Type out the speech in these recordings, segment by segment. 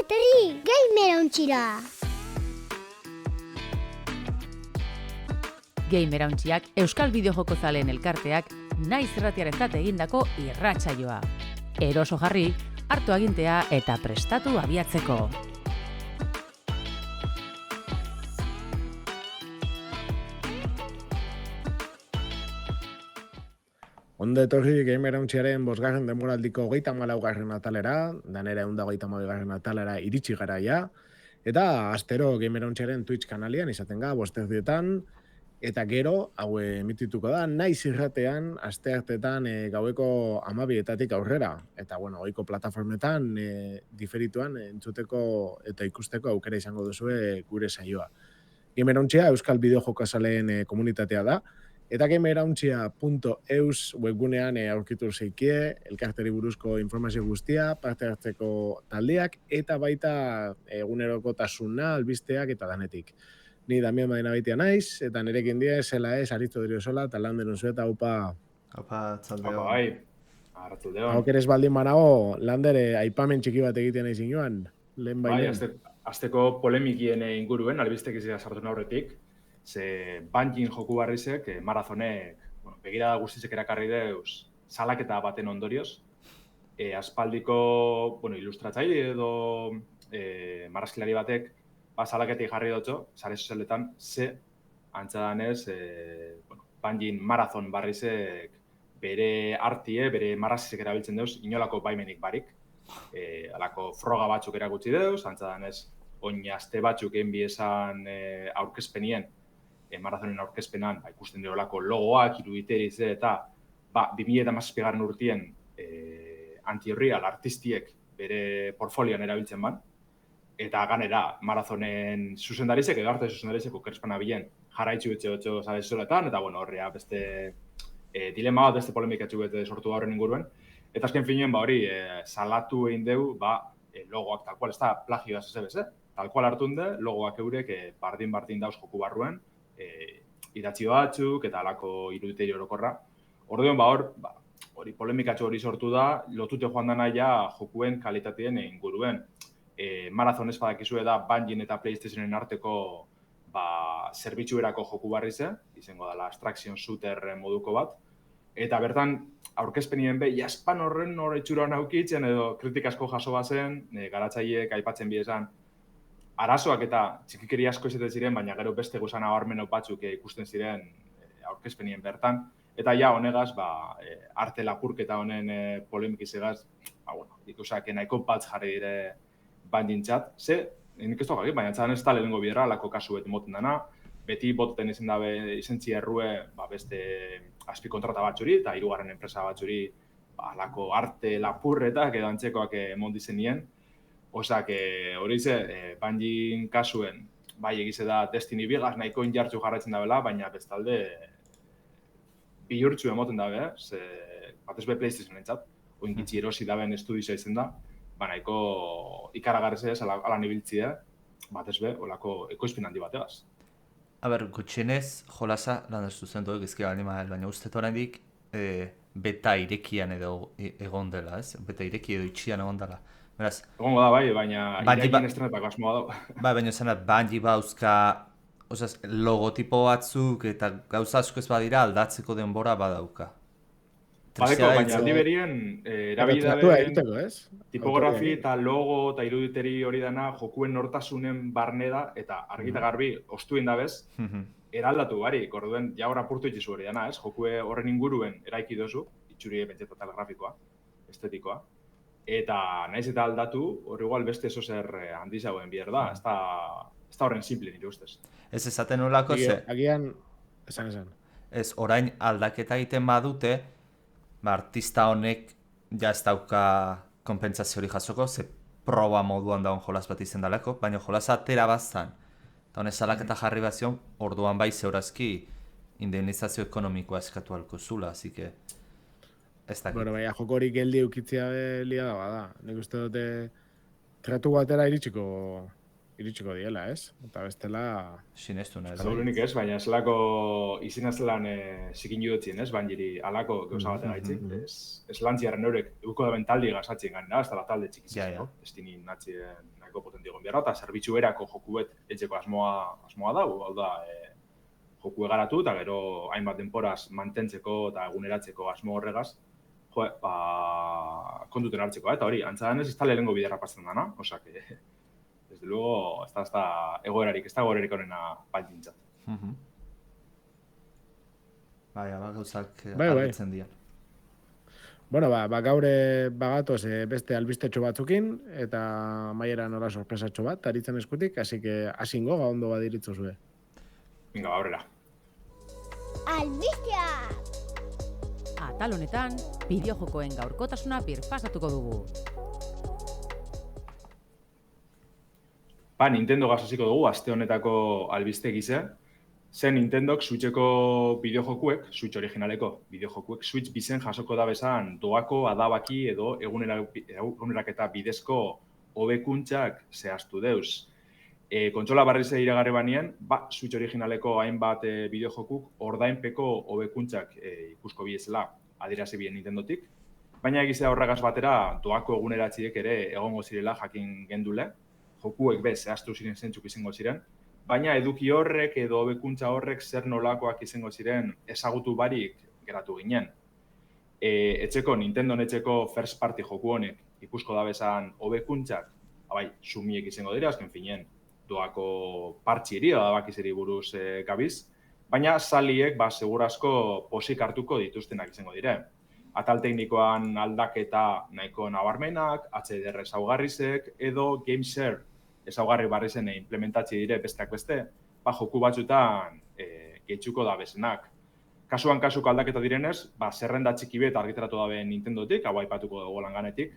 etorri gamer ontxira! Gamerauntziak Euskal Bideojoko zaleen elkarteak naiz irratiarentzat egindako irratsaioa. Eroso jarri, hartu agintea eta prestatu abiatzeko. Ondo etorri Gamerauntziaren 5. denboraldiko 34. atalera, danera 122. atalera iritsi gara ja, eta astero Gamerauntziaren Twitch kanalian izaten ga, 5:00 eta gero, hau emitituko da, naiz irratean, asteartetan gaueko 12:00 aurrera. Eta, bueno, ohiko plataformetan diferituan entzuteko eta ikusteko aukera izango duzue gure saioa. Gamerauntzia Euskal Bideojokazaleen komunitatea da, eta gamerauntzia.eus webgunean aurkitu zeikie, elkarteri buruzko informazio guztia, parte hartzeko taldeak, eta baita egunerokotasuna, albisteak eta danetik. Ni Damian Madina baitia naiz, eta nirekin die, zela ez, Aristo Driosola, eta lan denun zueta, upa... Apa, txaldeo. Apa, bai. Arratzaldeon. Hau kerez baldin banago, landere aipamen txiki bat egiten nahi zinuan, lehen Bai, bailen. azteko polemikien inguruen, albistek izia sartu aurretik, ze Bungie joku barrizek, marazonek, begirada guztizek erakarri deuz, salaketa baten ondorioz, aspaldiko, ilustratzaile edo marrazkilari batek, salaketik jarri dutxo, sare sozialetan, ze antzadanez, Bungie marazon barrizek bere artie, bere marrazizek erabiltzen deuz, inolako baimenik barik. Alako froga batzuk erakutsi deuz, antzadanez, oin aste batzuk egin esan aurkezpenien, marazonen aurkezpenan, ikusten dirolako logoak, iruditeriz eta 2017 urtien anti-real artistiek bere portfolioan erabiltzen ban, eta ganera marazonen zuzendarizek, edo arte zuzendarizek okerespana bilen jarraitzu betxe sare sozialetan, eta horrea beste dilema bat, beste polemikatxu bete sortu da horren inguruen. Eta azken finean, hori, salatu egin deu, logoak tal cual, ez da plagioa zezebez, tal cual hartunde, logoak eurek bardin dauz joku barruen, idatzi batzuk eta alako iruditeri orokorra. Orduan, hori polemikatxo hori sortu da, lotute joan dana ja jokuen kalitateen inguruen. Marazon ez badakizue da Bungie eta PlayStationen arteko zerbitzuerako joku barrize, izango dela abstraction shooter moduko bat, eta bertan, aurkezpenien jaspan horren itxura naukitzen edo kritik asko jaso bazen, garatzaileek aipatzen biesan, arazoak eta txikikeri asko izaten ziren, baina gero beste guzana abarmenok batzuk ikusten ziren aurkezpenien bertan. Eta ja, honegaz, arte lapurketa honen polemikizegaz, ikusak nahiko bat jarri dire bandintzat. Ze, nik ez tokak, baina txadan ez da lehenengo bidera, lako kasu beti moten dana, beti boten izan dabe izentzi errue beste azpikontrata batzuri eta hirugarren enpresa batzuri lako arte lapurretak edo antzekoak mondizen nien. Osak, hori ze, Bungie kasuen, egize da Destiny bigaz nahiko injartzu jarraitzen dabela, baina bestalde bihurtzu emoten dabe, ze batez be PlayStation entzat, oin gitzi erosi daben estudioa izen da, nahiko ikaragarrez ez, alan ibiltzia, batez be, olako ekoizpin handi bategaz. Gutxienez, jolasa, lan ez duzen dugu gizkia baldin mahal, baina usteet oraindik beta irekian edo egon dela, ez? Beta ireki edo itxian egon dela. Beraz, egongo da baina irekien estrenetako asmoa dago. Baina zena, Bungie bauzka, logotipo batzuk eta gauza asko ez badira aldatzeko denbora badauka. Badeko, baina aldi berien, erabilidabeen tipografi eta logo eta iruditeri hori dana jokuen nortasunen barne da eta argita garbi ostuen dabez, eraldatu barik, orduen jaur apurtu itxizu hori dana, ez? Jokue horren inguruen eraiki dozu, itxuri pentsetat grafikoa, estetikoa, eta naiz eta aldatu, hori igual beste zer handizagoen bider da, ez da horren simple nire ustez. Ez esaten nolako ze? Agian, esan. Ez, orain aldaketa egiten badute, artista honek ja ez dauka konpentsazio hori jasoko, ze proba moduan dagoen jolas bat izen dalako, baina jolas atera bazan, eta honez salaketa jarri bazion, orduan bai zeurazki indemnizazio ekonomikoa eskatu halko zula, así que ez dakit. Baina joko hori geldi eukitzea lia da bada. Nik uste dute tratu batera iritsiko iritsiko diela, ez? Eta bestela... Sinestu nahi. Segurunik ez, baina eselako izena zelan zikin judotzien, ez? Bainiri alako gauza bat gaitzik. Ez lantziaren horrek euko da taldi gazatzen gana, ez da talde txikizizko. Ez dini natzien nahiko potentiko biarra, eta zerbitzu erako jokuet etxeko asmoa da, hau da joku egaratu, eta gero hainbat denporaz mantentzeko eta eguneratzeko asmo horregaz, kontuten hartzeko, eta hori, antzadan ez da lehenengo biderra pasten dana, osak, desde luego, ez da egoerarik onena baldintzat. Bai, gauzak Bai. argitzen dira. Bueno, gaure bagatoz beste albistetxo batzukin, eta maiera nola sorpresatxo bat, aritzen eskutik, así que asingo ondo badiritzu zue. Venga, aurrera. Albistea! Atal honetan, bideojokoen gaurkotasuna birpasatuko dugu. Nintendo hasiko dugu, aste honetako albiste gize. Zen Nintendok Switcheko bideojokuek, Switch originaleko bideojokuek, Switch bizen jasoko da bezan doako adabaki edo eguneraketa bidezko hobekuntzak zehaztu deuz. Kontsola barriz iragarri banien, Switch originaleko hainbat bideojokuk ordainpeko hobekuntzak ikusko biezela adierazi bien Nintendotik, baina egizea horregaz batera doako eguneratziek ere egongo zirela jakin gendule, jokuek zehaztu ziren zentzuk izango ziren, baina eduki horrek edo hobekuntza horrek zer nolakoak izango ziren ezagutu barik geratu ginen. Nintendo etxeko first party joku honek ikusko da bezan hobekuntzak, sumiek izango dira, azken finen, doako partxiri, adabakizeri buruz gabiz, baina saliek segurazko posik hartuko dituztenak izango dire. Atal teknikoan aldaketa nahiko nabarmenak, HDR ezaugarrizek edo GameShare ezaugarri barrizen implementatzi dire besteak beste, joku batzutan gehitzuko da bezenak. Kasuan kasuko aldaketa direnez, zerrenda txiki bet argitaratu dabe Nintendotik, hau aipatuko dugu langanetik.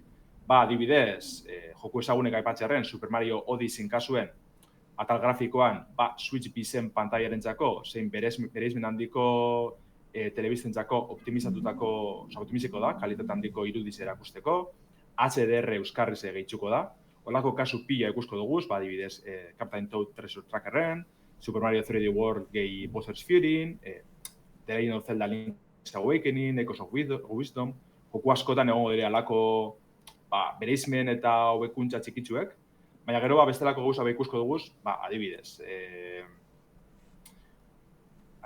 Adibidez, joku ezagunek aipatzearen Super Mario Odyssey kasuen, atal grafikoan, Switch bizen pantaiarentzako, zein bereizmen handiko telebistentzako optimiziko da, kalitate handiko irudiz erakusteko, HDR euskarriz gehitzuko da, holako kasu pila ikusko duguz, adibidez, Captain Toad Treasure Trackerren, Super Mario 3D World gehi Bowser's Fury, The Legend of Zelda Link's Awakening, Echoes of Wisdom, joku askotan egongo dire alako bereizmen eta hobekuntza txikitzuek, baina gero bestelako gauza ikusko duguz, adibidez,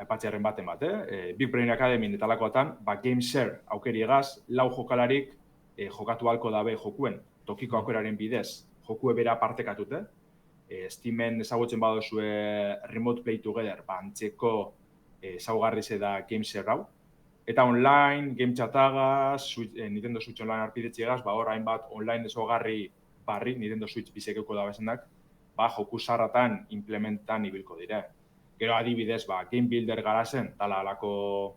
aipatzearen baten bat, Big Brain Academy eta alakoatan, GameShare aukeri egaz, 4 jokalarik jokatu halko dabe jokuen tokiko aukeraren bidez, jokue bera partekatute. Steamen ezagutzen badozue Remote Play Together, antzeko ezaugarriz da GameShare hau. Eta online, game chatagaz, Nintendo Switch online arpidetxegaz, hor hainbat online ezaugarri barri, Nintendo Switch bizekeuko da bezenak, joku sarratan implementan ibilko dire. Gero adibidez, Game Builder garazen, tala alako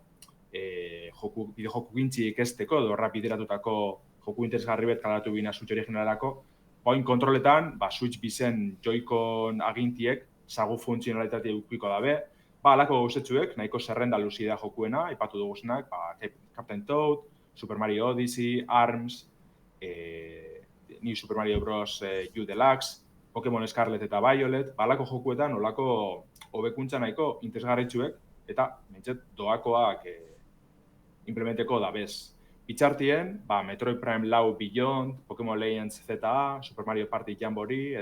bideojoku gintzi ikesteko, dorra bideratutako joku interesgarri bet kalatu bina Switch originalerako, oin kontroletan, Switch bizen Joy-Con agintiek, zagu funtzionalitatea ukiko dabe, alako gauzetsuek, nahiko zerrenda luzida jokuena, aipatu duguzenak, Captain Toad, Super Mario Odyssey, ARMS, New Super Mario Bros. U Deluxe, Pokémon Scarlet eta Violet, alako jokuetan, olako hobekuntza nahiko interesgarritzuek, eta doakoak implementeko dabez. Itxartien, Metroid Prime 4 Beyond, Pokémon Legends ZA, Super Mario Party Jamboree,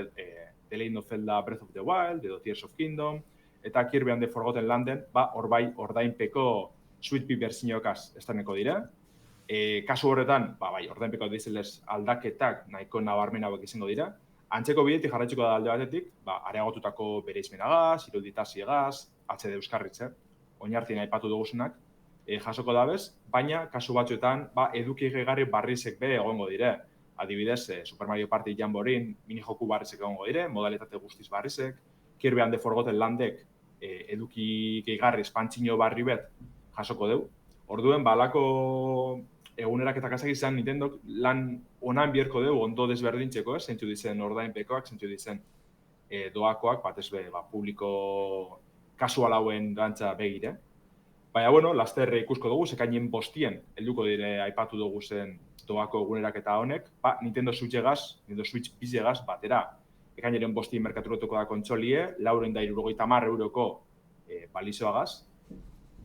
The Legend of Zelda Breath of the Wild, edo Tears of Kingdom, eta Kirby and the Forgotten Landen, ordainpeko Sweet Pea bertziokaz estaneko dire. Kasu horretan, ordainpeko dizelez aldaketak nahiko nabarmen hauek izango dira. Antzeko bidetik jarraitzuko da alde batetik, areagotutako bereizmenagaz, iruditaziegaz, HD euskarritze, oinartien aipatu duguzenak, jasoko dabez, baina kasu batzuetan eduki gehigarri barrizek be egongo dire. Adibidez, Super Mario Party Jamboree mini-joku barrizek egongo dire, modalitate guztiz barrizek, Kirby and the Forgotten Landek eduki gehigarri espantzino barri bet jasoko deu. Orduen, alako eguneraketak azak izan Nintendok lan onan bierko deu ondo desberdintzeko, zeintzu dizen ordainpekoak, zeintzu dizen doakoak, batez be, publiko kasual hauen gantza begire. Baina, lasterre ikusko dugu, ekainen 5 helduko dire aipatu dugu zen doako eguneraketa honek, Nintendo Switch egaz, Nintendo Switch bizegaz batera ekainaren 5 merkaturotuko da kontsolie, 470 euroko balizoagaz.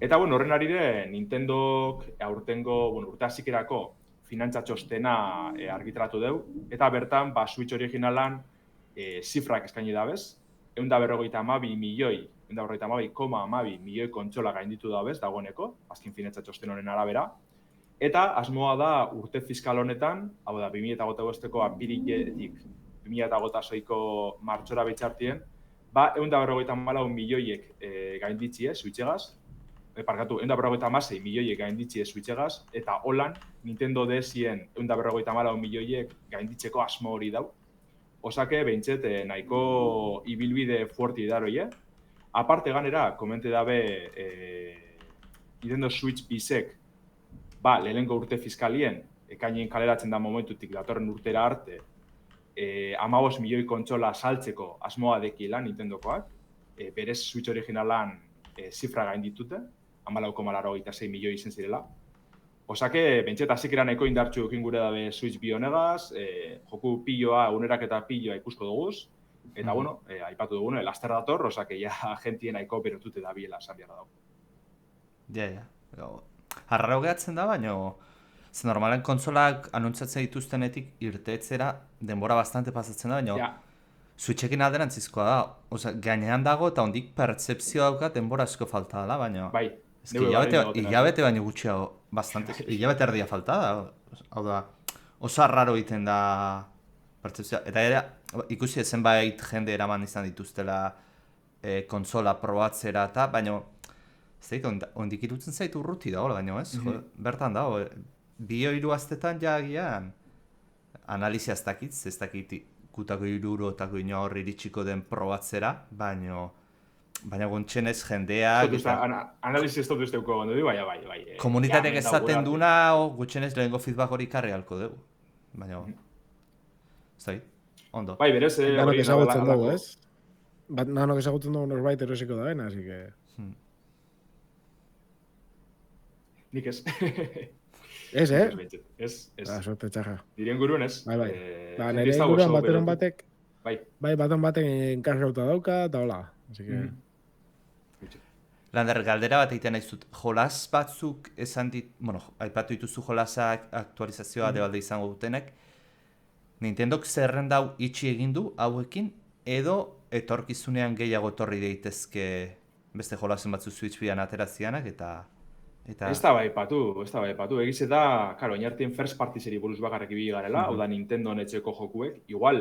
Eta, bueno, horren arire, Nintendok aurtengo, urte hasikerako finantza txostena argitaratu deu, eta bertan, Switch originalan zifrak eskaini dabez, 152 milioi, 152,2 milioi kontsola gainditu dabez dagoeneko, azken finantza txosten honen arabera, eta asmoa da urte fiskal honetan, hau da, 2025ko apiriletik 2026ko martxora bitxartien, 154 milioiek gainditzie Switchegaz, 156 milioiek gainditzie Switchegaz, eta holan Nintendo DS-ien 154 milioiek gainditzeko asmo hori dau. Osake, behintzet, nahiko ibilbide fuerti daroie. Aparte ganera, komente dabe Nintendo Switch bizek, lehenengo urte fiskalien, ekainien kaleratzen da momentutik datorren urtera arte, 15 milioi kontsola saltzeko asmoa dekiela Nintendokoak, berez Switch originalan zifra gainditute, 14,86 milioi izen zirela. Osake, bentseta zikera nahiko indartxu ekin gure dabe Switch bi honegaz, joku piloa, unerak eta piloa ikusko duguz, eta, bueno, aipatu dugune, laster dator, osake, ja, gentien nahiko berotute da biela, esan behar dago. Ja. Arraro gehatzen da, baina normalen konsolak anuntzatzen dituztenetik irteetzera denbora bastante pasatzen da, baina Switchekin alderantzizkoa da. Osa, gainean dago eta ondik pertzepzioa daukat denbora asko falta dela, baina... Bai. Hilabete baino gutxiago, bastante. Hilabete erdia falta da. Hau da, oso arraro egiten da pertzepzioa. Eta ere, ikusi zenbait jende eraman izan dituztela konsola probatzera eta, baina... Ez da, ondik irutzen zaitu urruti dago, baina ez? Bertan dago, 2-3 astetan jagian analizia ez dakit gutako 3 eurotako ino horri iritsiko den probatzera, baina gontxenez jendeak... Analizia ez dut duzteuko gondo du, bai. Komunitateak ezaten duna, gutxenez lehenko feedback hori karri halko dugu. Baina, ez da, ondo. Bai, berez... Nanok ezagutzen dugu, ez? Nanok ezagutzen dugu norbait erosiko da así que... Nik ez. Ez, Ez. Suerte txaja. Dirien guruen ez. Bai. Nire inguruan bateron batek... Bai, bateron batek enkargauta dauka, eta hola. Así que... Lander, galdera bat egiten nahi zut. Jolas batzuk esan dit... Bueno, aipatu dituzu jolasak aktualizazioa debalde izango dutenek. Nintendok zerrendau itxi egin du hauekin, edo etorkizunean gehiago etorri daitezke beste jolasen batzu Switch bian aterazianak, eta... Ez da bai patu. Egiz eta, karo, oinartien first party seri buruz bakarrik ibili garela, hau da Nintendo netxeko jokuek, igual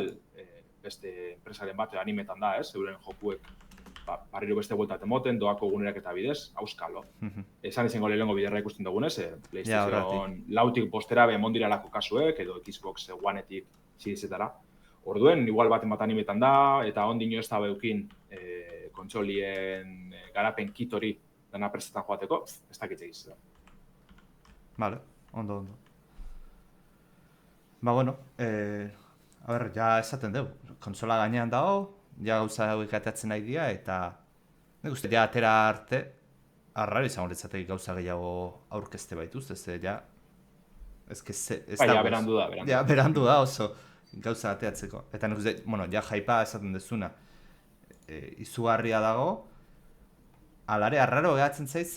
beste enpresaren bat animetan da, ez, euren jokuek barriro beste bueltat emoten, doako gunerak eta bidez, auskalo. Esan izango lehenengo biderra ikusten dugunez, PlayStation lautik postera bemondiralako kasuek, edo Xbox One-etik zirizetara. Orduen, igual baten bat animetan da, eta ondino ez da beukin kontsolien garapen kit hori dana prestetan joateko, ez dakitze egiz da. Vale, ondo. Ba, bueno, a ber, ja esaten dugu, konsola gainean dago, ja gauza hauek ateatzen nahi dira, eta nik uste, ja atera arte, arraro izango litzateke gauza gehiago aurkezte baituz, ez ja, ez da... Ja, berandu da. Ja, berandu da oso gauza ateatzeko. Eta nik uste, bueno, ja jaipa esaten dezuna, izugarria dago, alare, arraro gehatzen zaiz,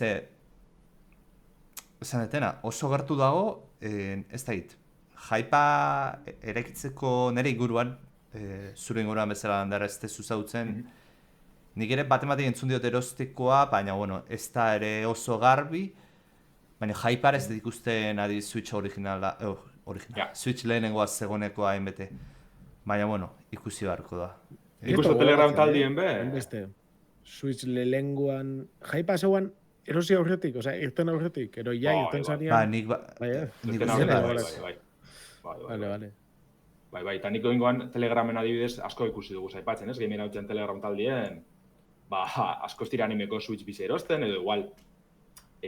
esan detena, oso gertu dago, ez da hit, jaipa eraikitzeko nire inguruan, zure inguruan bezala handara ez tezu zautzen, nik ere bat-ematik entzun diot erostekoa, baina, bueno, ez da ere oso garbi, baina jaipar ez dut ikusten adi Switch originala, Switch lehenengoa zegonekoa hainbete, baina, bueno, ikusi beharko da. Ikustu Telegram taldien be? Switch lehenguan, jaipa zeuan erosi aurretik, oza, irten aurretik, ero ja irten zarian... Bai, eta niko ingoan Telegramen adibidez asko ikusi dugu zaipatzen, ez? Gamer hautzen Telegram taldien, asko ez dira animeko Switch bizi erosten, edo igual,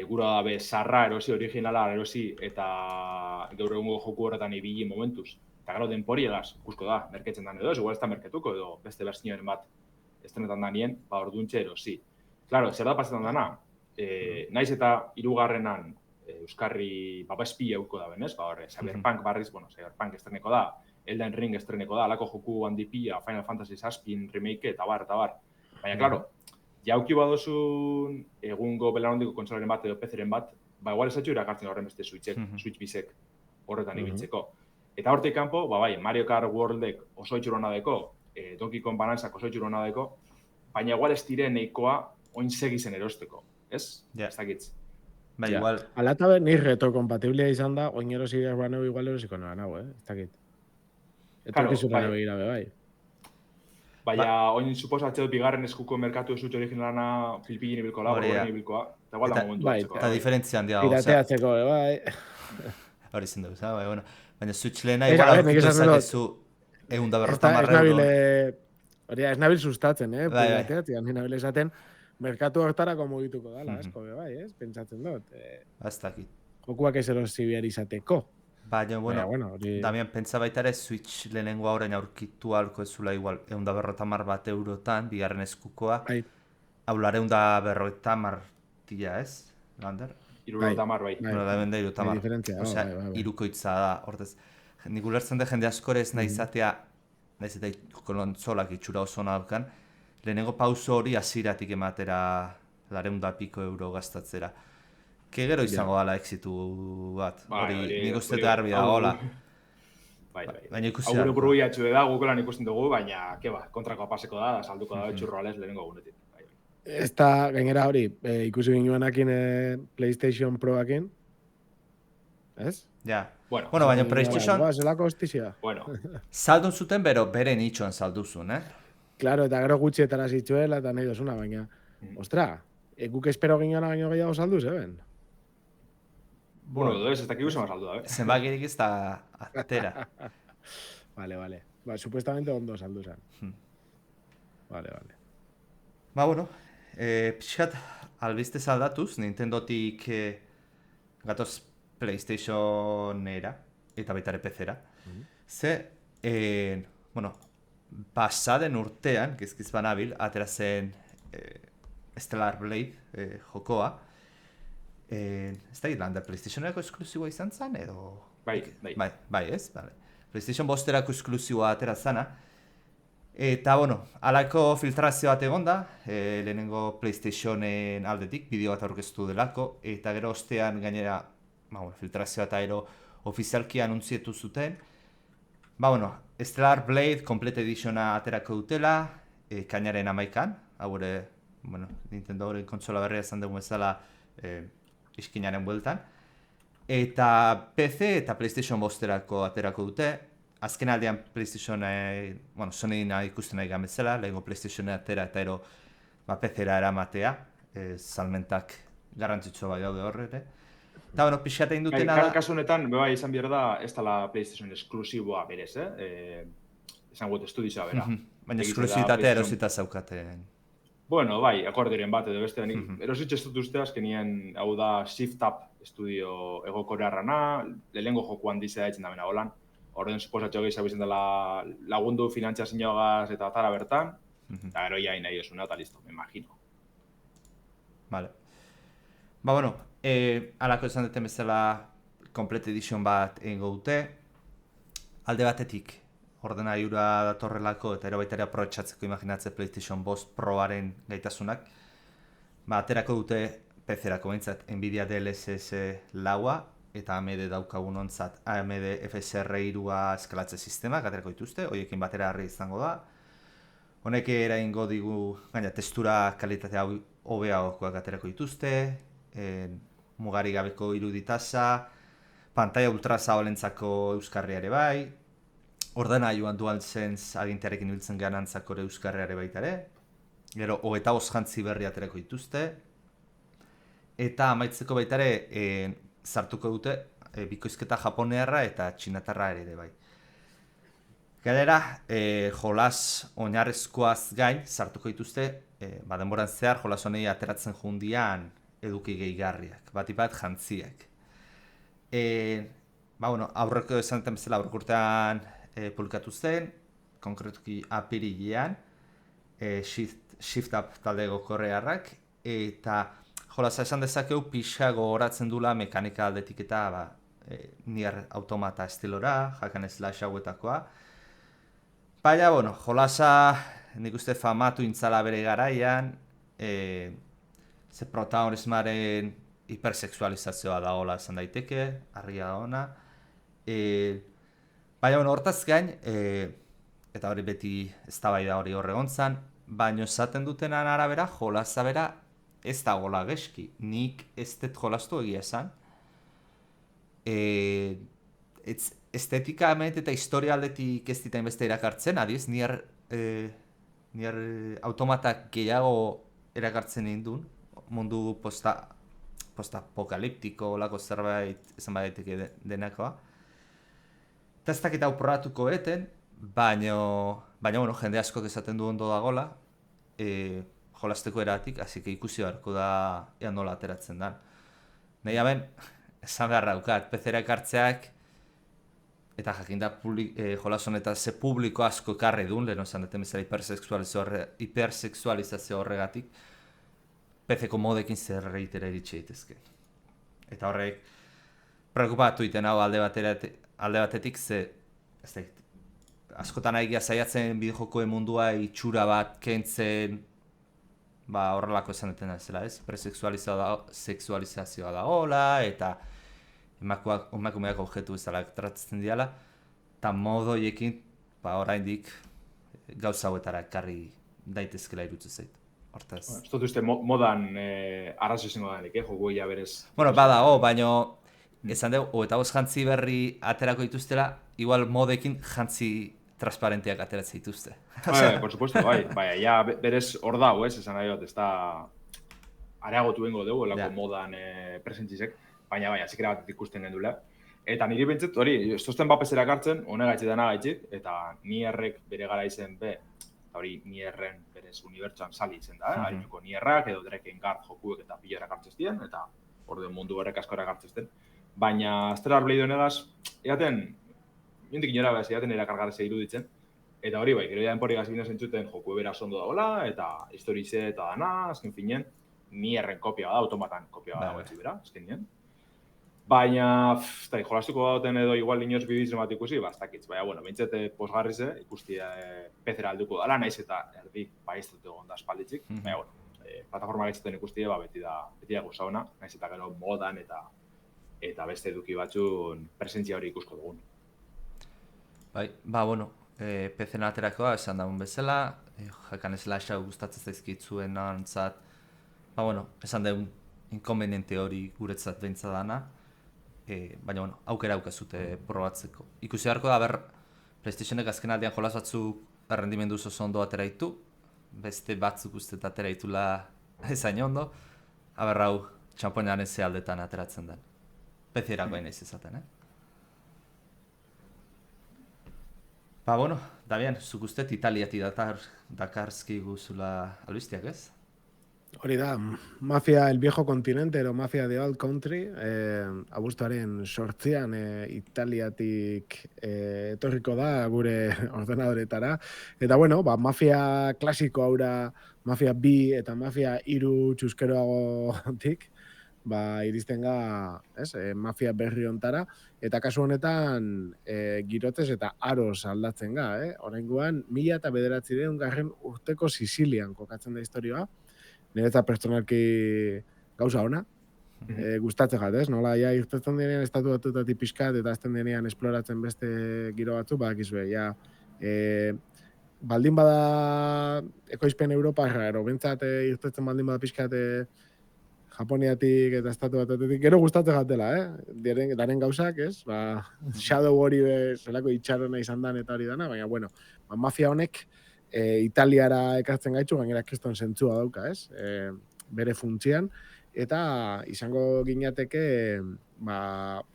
gura dabe sarra erosi, originala erosi, eta gaur egungo joku horretan ibili momentuz. Eta gero denporiegaz, ikusko da, merketzen dan edo, ez igual ez da merketuko, edo beste berzioaren bat estrenetan danien, orduntxe erosi. Claro, zer da pasetan dana, naiz eta hirugarrenan Euskarri espila euko da benez, Cyberpunk barriz, bueno, Cyberpunk estreneko da, Elden Ring estreneko da, alako joku handi pila, Final Fantasy VII remake eta bar. Baina, klaro, jauki badozun egungo belaunaldiko kontsolaren bat edo PC-ren bat, ba, igual esatxu irakartzen horren beste Switch bisek horretan ibiltzeko. Eta hortik kanpo, ba bai, Mario Kart Worldek oso itxurona deko, Donkey Kong Balanzak oso itxurona deko, baina igual ez dire neikoa oin segizen erosteko, ez? Ja. Ez dakitz. Bai, Ja. igual, Alata bet ni retrokompatiblia izan da, oin erosi behar neu igual erosiko noa nago, ez dakit. Etorkizuna bai. begira be bai. Baina, oin suposatze dut bigarren eskuko merkatu Switch originalana filpigin ibilko la, Hori da. borren ibilkoa, eta igual da Eta- momentu bai, hartzeko. eta diferentzia handia dago, Pirateatzeko, bai. hori zen dugu, bai, bueno. Baina Switch lehena Ez, igual a ber, nik aurkitu esaten dut. ezakezu egun da Ez berrogeita hamar nabil, euro. hori ez nabil sustatzen, Bai, bai. pirateatzea, ni nabil esaten, merkatu hortarako mugituko dala, Mhm. asko be bai, ez? Pentsatzen dut. Ez dakit. Jokuak ez erosi behar izateko. Baina, Baina, bueno, hori... Damian, pentsa baita ere Switch lehenengoa orain aurkitu ahalko ezula igual egun da berrogeita hamar bat eurotan, bigarren eskukoa. Bai. Hau, lareun da berrogeita hamar tila, ez? Lander? Irurogeita hamar, bai. Bai. Bueno, da hemen da irurogeita hamar. diferentzia dago, Osea, bai. hirukoitza da, ordez. Nik ulertzen da jende askore ez nahi izatea, nahiz eta konsolak itxura oso naukan, lehenengo pauso hori hasieratik ematera 200 euro gastatzera. Ke gero izango dala exitu bat, Bai, hori nik uste hori- garbi dagoela. Bai. Baina ikusi Hau gure da. burbuiatxu da, gukelan ikusten dugu, baina, keba, kontrakoa paseko da, salduko da txurro alez lehenengo gunetik. Bai. Ez da, gainera hori, ikusi ginuenakin PlayStation Proakin, ez? Ja. Bueno, Baina PlayStation Zelako hostizia. bueno, saldun zuten, bero bere nitxoan salduzun, Claro, eta gero gutxietara zitzuela eta nahi dozuna, baina, ostra, guk espero ginean baino gehiago saldu zeben. bueno, edo ez dakigu zema saldu da, Zenbakirik ez da atera. Vale. Ba, supuestamente ondo saldu zen. Vale. Ba, bueno, pixkat albiste saldatuz, Nintendotik gatoz PlayStationera eta baita ere PC-era. Ze, bueno, pasaden urtean, gizkiz banabil, atera zen Stellar Blade jokoa. Ez da Irlanda, PlayStationerako esklusiboa izan zen, edo... Bai. Bai, ez? Vale. PlayStation bosterako esklusiboa atera zana. Eta, bueno, alako filtrazio bat egon da, lehenengo PlayStationen aldetik, bideo bat aurkeztu delako, eta gero ostean gainera, filtrazioa eta ero ofizialki anuntzietu zuten. Stellar Blade Complete Editiona aterako dutela, kainaren 11an, hau ere, Nintendo horren kontsola berria izan dugu bezala iskinaren bueltan. Eta PC eta PlayStation bosterako aterako dute. Azken aldean PlayStation, Sony ikusten nahi gamezela, lehenko PlayStation atera eta ero PC-era eramatea, salmentak garrantzitsua bai daude horre ere. Eta, pixat egin dutena da... Kasu honetan, bai, izan behar da, ez dela PlayStation esklusiboa berez, esan gut estudizioa bera. Baina esklusitatea erosita zaukaten. Bueno, bai, akordiren bat edo beste, erositxe ez dut uste azkenien, hau da Shift Up estudio ego korearrana, lehengo joku handizea ditzen da bena holan. Horren suposatxo gehiago izan dela lagundu finantziazioagaz eta atara bertan, eta gero ia nahi esuna eta listo, me imagino. Vale. Ba, bueno, alako esan duten bezala Complete Edition bat egingo dute. Alde batetik, ordenagailura datorrelako eta ero baita ere aprobetxatzeko imaginatze PlayStation 5 Proaren gaitasunak. Aterako dute PC-erako behintzat Nvidia DLSS laua eta AMD daukagun ontzat AMD FSR 3a eskalatze sistemak aterako dituzte, horiekin batera harri izango da. Honek eraingo digu, gaina testura kalitatea hobeagokoak aterako dituzte, mugari gabeko iruditasa, pantalla ultrazabalentzako euskarria ere bai, ordenagailuan DualSense agintearekin ibiltzen ganantzako euskarria ere baita ere, gero 25 jantzi berri aterako dituzte, eta amaitzeko baita ere sartuko dute bikoizketa japonearra eta txinatarra ere bai. Gainera, jolas oinarrizkoaz gain sartuko dituzte, denboran zehar jolas honei ateratzen jundian eduki gehigarriak, batipat jantziak. Aurreko esan duten bezala aurreko urtean publikatu zen, konkretuki apirilean, Shift Up talde gokorrearrak, eta jolasa esan dezakegu pixa gogoratzen dula mekanika aldetik eta Nier automata estilora, jakan slash hauetakoa. Baina, bueno, jolasa nik uste famatu intzala bere garaian, ze protagonismaren hipersexualizazioa dagoela esan daiteke, argia da ona. Baina, bueno, hortaz gain, eta hori beti eztabaida hori horregontzan, baina esaten dutenan arabera, jolasa bera ez da gola geski. Nik ez dut jolastu egia esan. Estetikament eta historia aldetik ez ditain beste irakartzen, adiz, nier automatak gehiago erakartzen indun, mundu postapokaliptiko olako zerbait esan badaiteke denakoa. Eta ez dakit hau probatuko eten, baina bueno, jende askok esaten du ondo dagola, jolasteko eratik, hasi que ikusi beharko da ean nola ateratzen dan. Nahi hemen, esan beharra daukat, PC-era ekartzeak, eta jakinda jolas honetan ze publiko asko ekarri duen, lehen osan deten bezala hipersexualizazio horregatik, PC-ko modekin zer reitera iritsi daitezke. Eta horrek, preokupatu iten hau alde batetik, ze, ez da, askotan aigia saiatzen bideojokoen mundua itxura bat kentzen, horrelako esan deten zela, ez? Hipersexualizazioa dagoela, eta emakumeak objektu bezala tratatzen diala, eta modo hiekin, oraindik gauza hauetara ekarri daitezkela irutzen zait. Hortaz. Ez dut uste modan arrazo izango danik, joko ia berez. Bueno, badago, baina esan dugu, eta jantzi berri aterako dituztela, igual modekin jantzi transparenteak ateratzen dituzte. Por supuesto, bai, ja berez hor dago, esan nahi bat, ez da areagotu bengo dugu, elako modan presentzizek, baina zikera bat ikusten gendula. Eta niri bentzet, hori, ez duzten bapesera kartzen, honegaitxet dana gaitxet, eta nierrek bere gara izen be, eta hori nierren berez unibertsuan sali izen da, harinuko nierrak, edo Dreken Guard jokuek eta pilera kartzestien, eta hor mundu berrek askora kartzesten. Baina Stellar Blade honegaz, egaten, mintik inora behaz, egaten erakargarrezea iruditzen, eta hori bai, gero denpori gazbina zentzuten joku ebera ondo dagoela, eta historize eta dana, azken finen, nierren kopia bada, automatan kopia bada guetzi bera, azken nien. Baina, jolastuko dauten edo igual inoz biditzen bat ikusi, ez dakitz. Baina, bueno, bintzete posgarrize, ikusti PC-era alduko dala, naiz eta erdik baiztut egon da espalditzik. Baina, bueno, plataforma gaitzeten ikusti beti da gauza ona, naiz eta gero modan eta beste eduki batzun presentzia hori ikusko dugun. Bai, bueno, PC-en aterakoa esan daun bezala, jakan slash hau gustatzen zaizkitzuen antzat, bueno, esan daun inkonveniente hori guretzat behintza dana, baina, bueno, aukera aukazute probatzeko. Ikusi beharko da, PlayStationek azken aldean jolas batzuk errendimendu oso ondo ateraitu, beste batzuk uste eta ateraitula ezain ondo, hau txampoinan ez aldetan ateratzen den. PC-erako hain ez ezaten, bueno, da bien, zuk ustet Italiati dakarski guzula albistiak, ez? Hori da, Mafia el viejo continente, ero Mafia the old country, abuztuaren 8an Italiatik etorriko da gure ordenadoretara. Eta bueno, Mafia klasiko haura, Mafia 2 eta Mafia 3 txuskeroagotik, iristen ga, Mafia berri ontara, eta kasu honetan girotes eta aros aldatzen ga, Oraingoan 1909 urteko Sizilian kokatzen da historioa, niretzat pertsonalki gauza ona, gustatzen gat, nola ja irtetzen denean estatu batutatik pixkat eta azten denean esploratzen beste giro batzu, bakizue, baldin bada ekoizpen Europarra, ero bentsat irtetzen baldin bada pixkat Japoniatik eta estatu batutatik, gero gustatzen gatela, daren gauzak, Shadow hori zelako itxarona izan dan eta hori dana, baina, bueno, Mafia honek Italiara ekartzen gaitu, gainera kriston zentzua dauka, bere funtzian, eta izango ginateke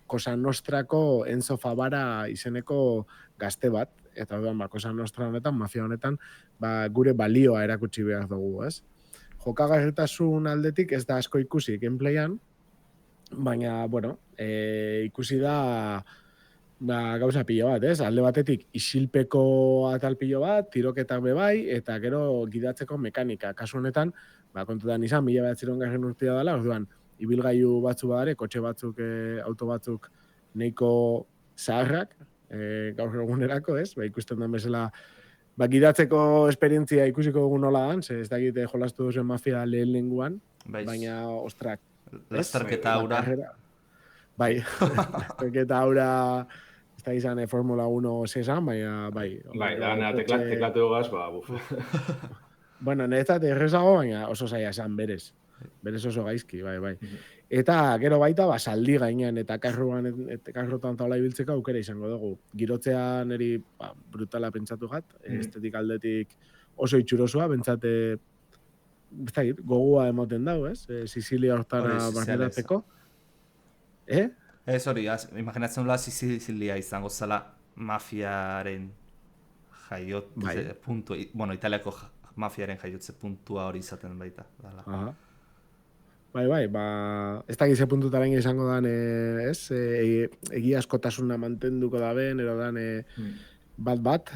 Cosa Nostrako Enzo Favara izeneko gazte bat, eta orduan Cosa Nostra honetan, Mafia honetan, gure balioa erakutsi behar dugu, Jokagarritasun aldetik ez da asko ikusi gameplayan, baina, bueno, ikusi da gauza pilo bat, alde batetik isilpeko atal pilo bat, tiroketak bebai, eta gero gidatzeko mekanika. Kasu honetan, kontutan izan, 1900 urtea dela, orduan, ibilgailu batzu badare, kotxe batzuk, auto batzuk neiko zaharrak, gaur egunerako, ez? Ba, ikusten den bezala, ba, gidatzeko esperientzia ikusiko dugu nola dan, ze ez dakite jolastu duzen mafia lehen lenguan, baina, ostrak, lasterketa aura. Bai, lasterketa aura, ez da izan Formula 1 zesan, baina, bai. Bai, da teklatu dugaz, ba, buf. Bueno, niretzat errezago, baina oso zaila esan berez. Berez oso gaizki, bai. Eta gero baita, ba, saldi gainean eta karrotan taula ibiltzeko aukera izango dugu. Girotzea niri ba, brutala pentsatu gat, estetik aldetik oso itxurosua, bentsate gogua emoten dau, ez? Sicilia hortara barneratzeko. Ez hori, imaginatzen dula Sicilia izango zela mafiaren puntu, bueno, Italiako mafiaren jaiotze puntua hori izaten baita. Aha. Bai, ba, ez dakiz puntutaren izango dan, ez, egia askotasuna mantenduko da ben, ero dan bat,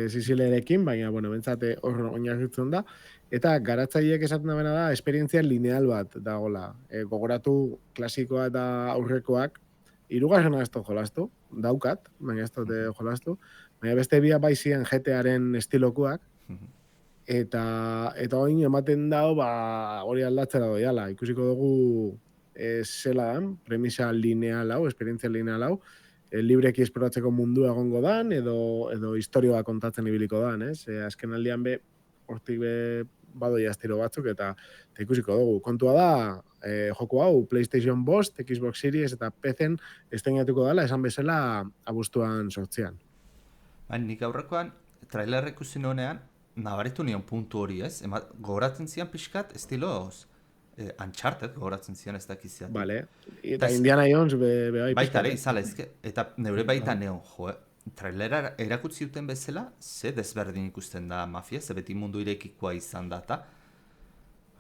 Siciliarekin, baina, bueno, bentsate hor oinarritzen da, eta garatzaileek esaten da da, esperientzia lineal bat dagoela. Gogoratu klasikoa eta aurrekoak, hirugarrena ez dut jolastu, daukat, baina ez dut jolastu, baina beste bia bai ziren GTA-aren estilokuak, eta oin ematen dau, ba, hori aldatzera doiala. Ikusiko dugu zela dan, premisa lineal hau, esperientzia lineal hau, libreki esploratzeko mundu egongo dan, edo historioa kontatzen ibiliko dan, ez? Azken aldian hortik badoi astiro batzuk, eta ikusiko dugu. Kontua da, joko hau, PlayStation Bost, Xbox Series eta PC-en estrenatuko dela, esan bezala abuztuan 8an. Nik aurrekoan, trailer ikusi nuenean, nabaritu nion puntu hori, ez? Gogoratzen zian pixkat, estiloz, Uncharted gogoratzen zian ez dakiziat. Vale, eta Indiana Jones bai baita ere, izala ezke, eta neure baita neon, trailera erakutsi duten bezala, ze desberdin ikusten da mafia, ze beti mundu irekikoa izan da, eta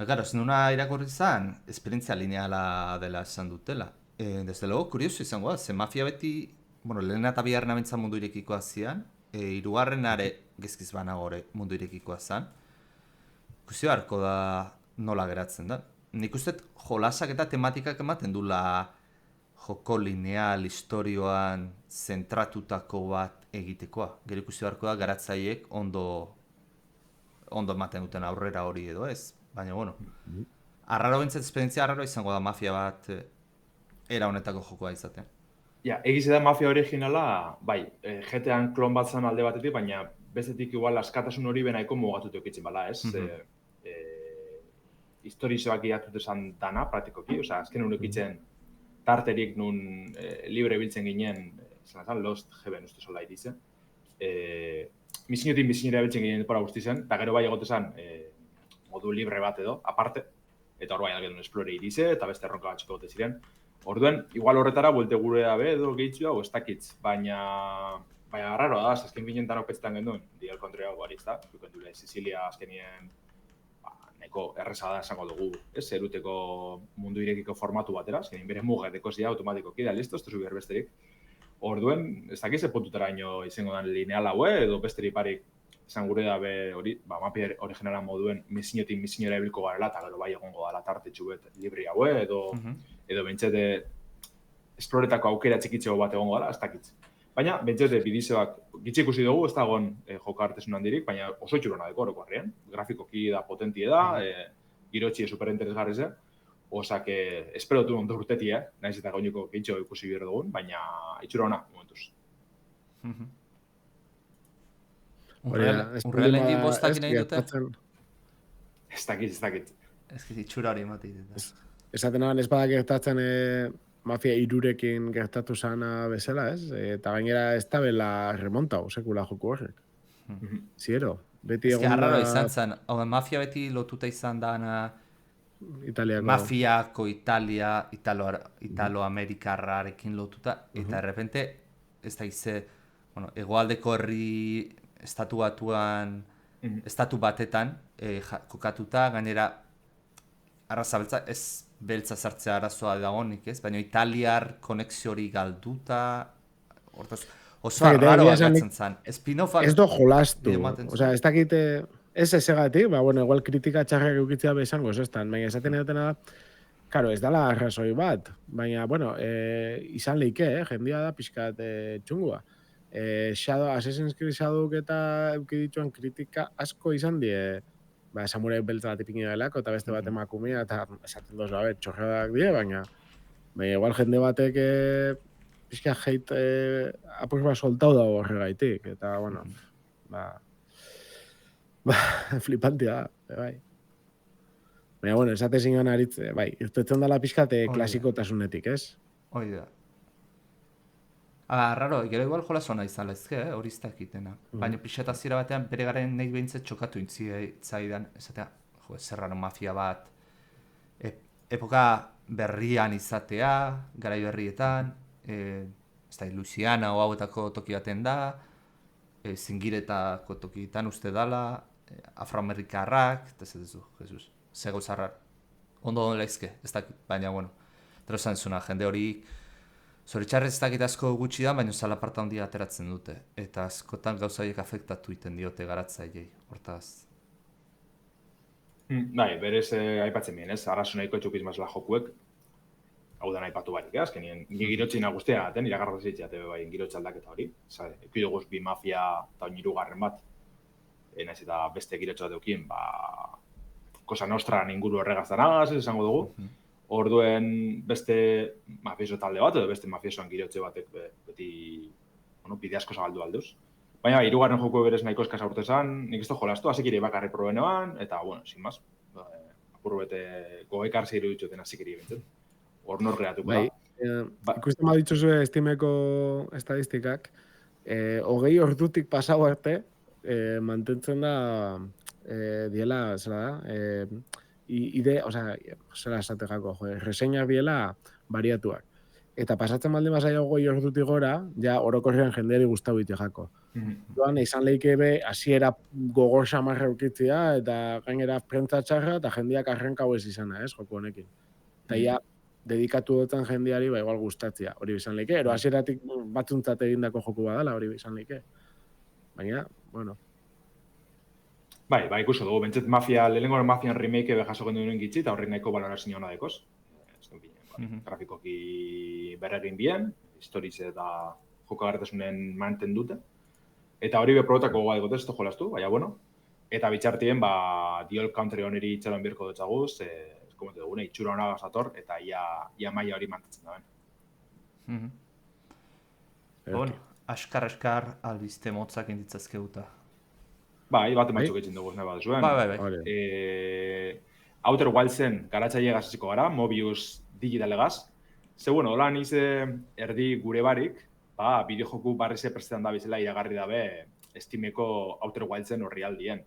gero, ez nuna irakurri izan, esperientzia lineala dela esan dutela. Desde luego, kurioso izango da, ze mafia beti, bueno, lehen eta biharren abentzan mundu irekikoa zian, hirugarrenare gezkiz banagore mundu irekikoa zan. Ikusi beharko da nola geratzen da. Nik uste jolasak eta tematikak ematen dula joko lineal, historioan zentratutako bat egitekoa. Gero ikusi beharko da garatzaileek ondo ematen duten aurrera hori edo ez. Baina, bueno, arraro bintzat esperientzia arraro izango da mafia bat era honetako jokoa izaten. Ja, egize da mafia originala, bai, GTA-an klon bat zan alde batetik, baina bestetik igual askatasun hori benaiko mugatutu ekitzen bala, ez? Historizoak iatut esan dana, praktikoki, oza, azken hori ekitzen tarterik nun libre biltzen ginen, zan, Lost Heaven uste sola iritzen. Misionetik misionera biltzen ginen depora guzti zen, eta gero bai egote zen modu libre bat edo, aparte, eta hor bai algedun esplore irize, eta beste erronka batxeko gote ziren. Orduen, igual horretara buelte gure dabe edo gehitzu hau ez dakitz, baina garraro da, azken binen danok petzetan genduen, digal kontrera guari ez da, dule Sicilia azkenien neko erreza da esango dugu, ez, eruteko mundu irekiko formatu batera, azkenien bere mugeteko zia automatikoki da, listo, ez duzu behar besterik. Orduen, ez dakiz puntutara ino izango dan lineal haue, edo besterik parik esan gure dabe hori, mapi originala moduen misionetik misionera ebilko garela, eta gero bai egongo dala tartetxu bet libri haue, edo bentsete esploretako aukera txikitzeko bat egongo gara, ez dakitz. Baina, bentsete bidizoak gitxe ikusi dugu, ez dagoen joka artesun handirik, baina oso itxurona deko horreko harrian. Grafikoki da potentie da, girotxi superinteresgarri ze, osak esperotu ondo urtetia, nahiz eta goineko gitxo ikusi behar dugun, baina itxurona, momentuz. Unrealen din bostak nahi dute? Ez dakit. Ez itxura hori emati. Esaten nahan ez badak gertatzen mafia irurekin gertatu zana bezala, ez? Eta gainera ez da bela remontau, sekula joku horrek. Ziero, beti egon da... Ez arraro izan zen, mafia beti lotuta izan dana Italiako... Mafiako Italo-Amerikarrarekin lotuta, eta errepente ez da ize, bueno, hegoaldeko herri estatu batetan kokatuta, gainera arrazabeltza ez beltza sartzea arazoa dagonik, ez? Baina italiar konexio hori galduta, hortaz, oso arraro bakatzen zen. Ez do jolastu, osea, ez dakite, ez esegatik, bueno, igual kritika txarrak eukitzea bezango, ez estan, baina esaten edotena da, Karo, ez dala arrazoi bat, baina, bueno, izan leike, jendia da pixkat txungua. Assassin's Creed Shadowk eta euki dituan kritika asko izan die, samurai beltza bat ipini delako, eta beste bat emakumea, eta esaten dozu, txorradak die, baina igual jende batek pixka hate apur bat soltau dago horregaitik, eta, bueno, flipantia da, bai. Baina, bueno, esate zingan aritze, bai, irtetzen dela pixkate klasikotasunetik, ez? Hoi da. Raro, gero igual jolas hona izan lezke, hori izta egitena. Baina pixeta zira batean bere garen nahi behintzat txokatu intzaidan, esatea, zerrano mafia bat, epoka berrian izatea, garai berrietan, ez da, Luisiana o hauetako toki baten da, zingiretako tokietan uste dala, afroamerikarrak, eta ez du, Jesus, zego zarrar. Ondo laizke, ez dakit, baina, bueno, esan zuna, jende hori, zoritxarrez ez dakit asko gutxi da, baina zalaparta handia ateratzen dute, eta askotan gauzaiek afektatu iten diote garatzaileei, hortaz. Bai, berez aipatzen bien, ez? Arraso nahiko txukizmazela jokuek, hau da aipatu barik, azkenien, girotxin agustea, iragarra zitzea, bai, girotx aldaketa hori. Ekidoguz bi mafia eta oinirugarren bat, naiz eta beste girotx bat eukien, Cosa Nostran inguru horregaztan agaz, esango dugu. Orduen beste mafioso talde bat, edo beste mafiosoan girotxe batek beti bide asko zabaldu alduz. Baina, hirugarren joko berez nahiko eskasa urte zan, nik ez du jolastu, hasik ere bakarri probenoan, eta, bueno, sin más, apur bete goekar zeiru dituten hasik ere bintzen. Hor nor geratuko da. Ikusten baditzuzu Steameko estadistikak, 20 ordutik pasau arte, mantentzen da, diela, zela da, zela esategako, reseñak diela bariatuak. Eta pasatzen baldin bazaio 20 ordutik gora, ja orokorrean jendeari gustau bite jako. Joan, izan lehike be, hasiera gogor samarra eukitzea, eta gainera prentza txarra, eta jendeak arrenkau ez izana, ez, joko honekin. Eta ia, dedikatu dutan jendeari, igual gustatzea, hori izan lehike. Ero hasieratik batzuntzat egindako joku badala, hori izan lehike. Baina, bueno. Bai, ikuso dugu, bentzet lehenengo mafian remake jaso genduen gitzi, eta horrek nahiko balorazio hona dekoz. Grafikoki berregin bien, historiz eta jokagarritasunen manten dute. Eta hori beprobetako goga dut ez jolastu, baina bueno. Eta bitxartien, Diol Country honeri itxaron birko dutzaguz, komente dugune, itxura hona gazator, eta ia maia hori mantetzen da. Bueno, askar albiste motzak inditzazkeuta. Bai, bat emaitxok egin dugu, nahi bat zuen. Bai. Outer Wildsen garatzaile gazaziko gara, Mobius digitalegaz. Ze, bueno, hola nize erdi gure barik, bideojoku barrize prestetan da bizela iragarri dabe Steameko Outer Wildsen horri aldien.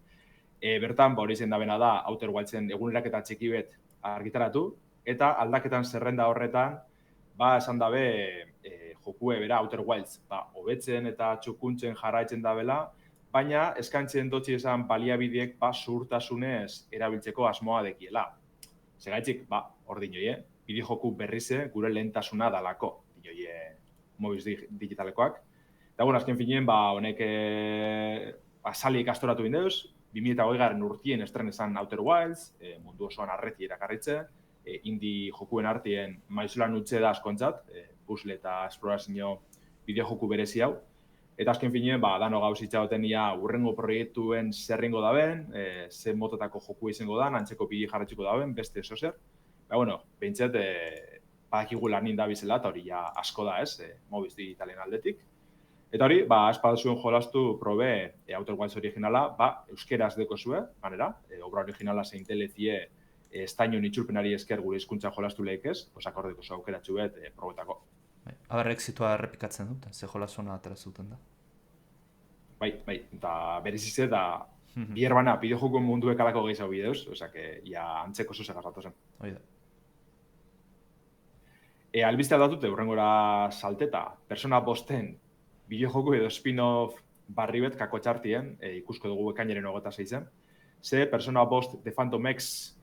Bertan, hori zen dabena da, Outer Wildsen eguneraketa txikibet argitaratu, eta aldaketan zerrenda horretan, esan dabe jokue bera Outer Wilds, hobetzen eta txukuntzen jarraitzen dabela, baina eskaintzen dotzi esan baliabideek zuhurtasunez erabiltzeko asmoa dekiela. Segaitzik, ordin joie, bideojoku berrize gure lehentasuna dalako, joie Mobius digitalekoak. Eta, bueno, azken finien, honek sali ikastoratu indeuz, 2008 urtien estren esan Outer Wilds, mundu osoan arreti erakarritze, indie jokuen artien maizulan utxe da askontzat, puzzle eta esplorazio bideojoku berezi hau. Eta azken finien, dano gauz itxagoten ia urrengo proiektuen zerringo daben, ze mototako joku izango da, antzeko bide jarretxiko daben, beste eso zer. Bueno, behintzet, badakigu lan ninda bizela, eta hori ja asko da ez, Mobius digitalen aldetik. Eta hori, espadazuen jolastu probe Outer Wilds originala, euskeraz deko zue, ganera, obra originala zein teletie estainion itxulpenari esker gure hizkuntza jolastu lehikez, akordeko zu aukeratxu bet probetako. Aber exitoa errepikatzen dute, ze jolasuna atera zuten da. Bai, eta berezize da bierbana bideojoko munduek alako gehiago bideuz, ia antzeko zuze gazatu zen. Hoi da. Albiztea datute, urrengora salteta, Persona 5-en bideojoko edo spin-off barri bet kako txartien, ikusko dugu ekainaren 26-en. Ze Persona 5 The Phantom X,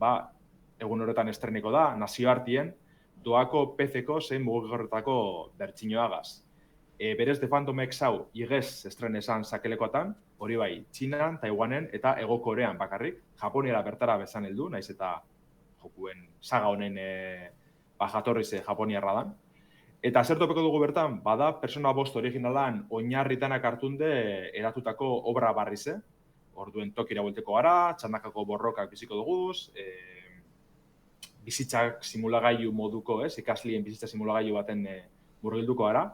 egun horretan estreniko da, nazioartien, doako PC-ko zein mugigorretako bertxinoagaz. Berez The Phantom X hau igez estrenesan sakelekoatan, hori bai, Txinan, Taiwanen eta Hego Korean bakarrik, Japoniara bertara bezan heldu, naiz eta jokuen saga honen jatorriz japoniarra dan. Eta zer topeko dugu bertan, bada Persona 5 originalan oinarritanak hartunde eratutako obra barrize. Orduen tokira buelteko gara, txandakako borrokak biziko duguz, bizitzak simulagailu moduko, ikaslien bizitza simulagailu baten murgilduko gara.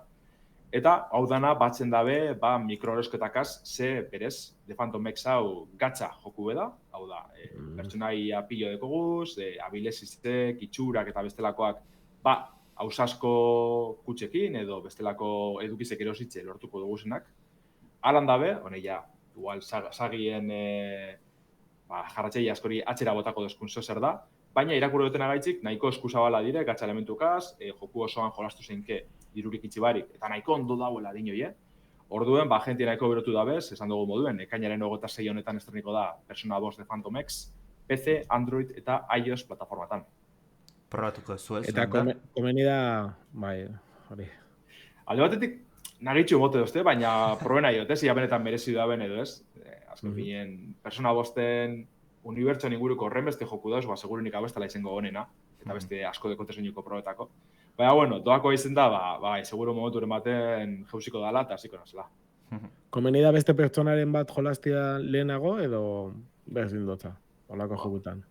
Eta hau dana batzen dabe, mikroerosketakaz, ze berez, The Phantom X hau gatza joku da, hau da, pertsonaia pilo dekoguz, abilesiztek, itxurak eta bestelakoak, hausasko kutxekin edo bestelako edukizek erositze lortuko duguzenak. Alan dabe, honeia, igual sagien jarratzaile askori atzera botako deskun zer da, baina irakurri duten agaitzik nahiko eskuzabala dire, gatza elementukaz, joku osoan jolastu zeinke irurik itxibarik, eta nahiko ondo dauela dinoi, Orduen, jentia nahiko berotu dabez, esan dugu moduen, ekainaren 26 honetan estreniko da Persona 5 The Phantom X, PC, Android eta iOS plataformatan. Probatuko zuel. Eta komeni da, hori. Alde batetik, nagitxu mote dozte, baina probena iot, ia benetan merezi da ben edo ez. Azken finen, Persona 5-en unibertsuan inguruko horren beste joku dauz, segurunik abestela izango honena, eta beste asko dekotesunuko probetako. Baina, bueno, doako izen da, seguro momenturen baten jauziko dala eta hasiko nazela. Komeni da beste pertsonaren bat jolastia lehenago edo berdin dotza, olako jokutan?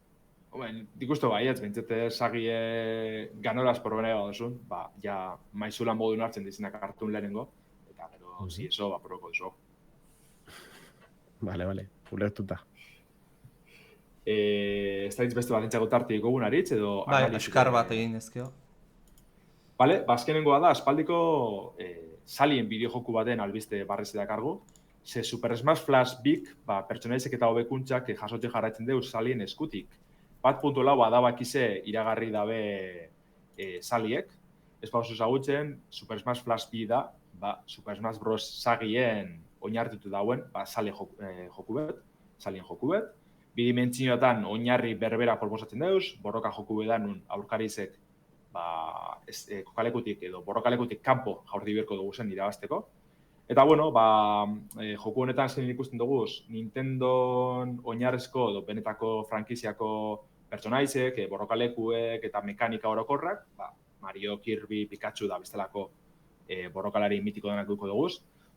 Dik uste baietz, bintzete sagie ganoraz probena ega duzun, ja maizulan modun hartzen dizinak hartun lehenengo, eta gero, eso, proboko duzu. Vale, ulertuta. Ez da hitz beste bat entzako tartik gogun aritz, edo... Eskar bat egin ezkeo. Bale, azkenengoa da, aspaldiko salien bideojoku baten albiste barrezi dakargu, ze Super Smash Flash Big, pertsonaizek eta hobekuntzak jasotzen jarraitzen deuz salien eskutik. 1.4 adabakize iragarri dabe saliek, ez oso ezagutzen, Super Smash Flash B da, Super Smash Bros. Sagien oinarritu dauen, salien joku bet. Bidimentzioetan oinarri berbera proposatzen deuz, borroka joku bedan nun aurkarizek kokalekutik edo borrokalekutik kanpo jaurti berko dugu zen irabazteko. Eta, bueno, joku honetan zein ikusten dugu, Nintendon oinarrezko edo benetako frankiziako pertsonaizek, borrokalekuek eta mekanika orokorrak, Mario, Kirby, Pikachu da bestelako borrokalari mitiko denak duko dugu.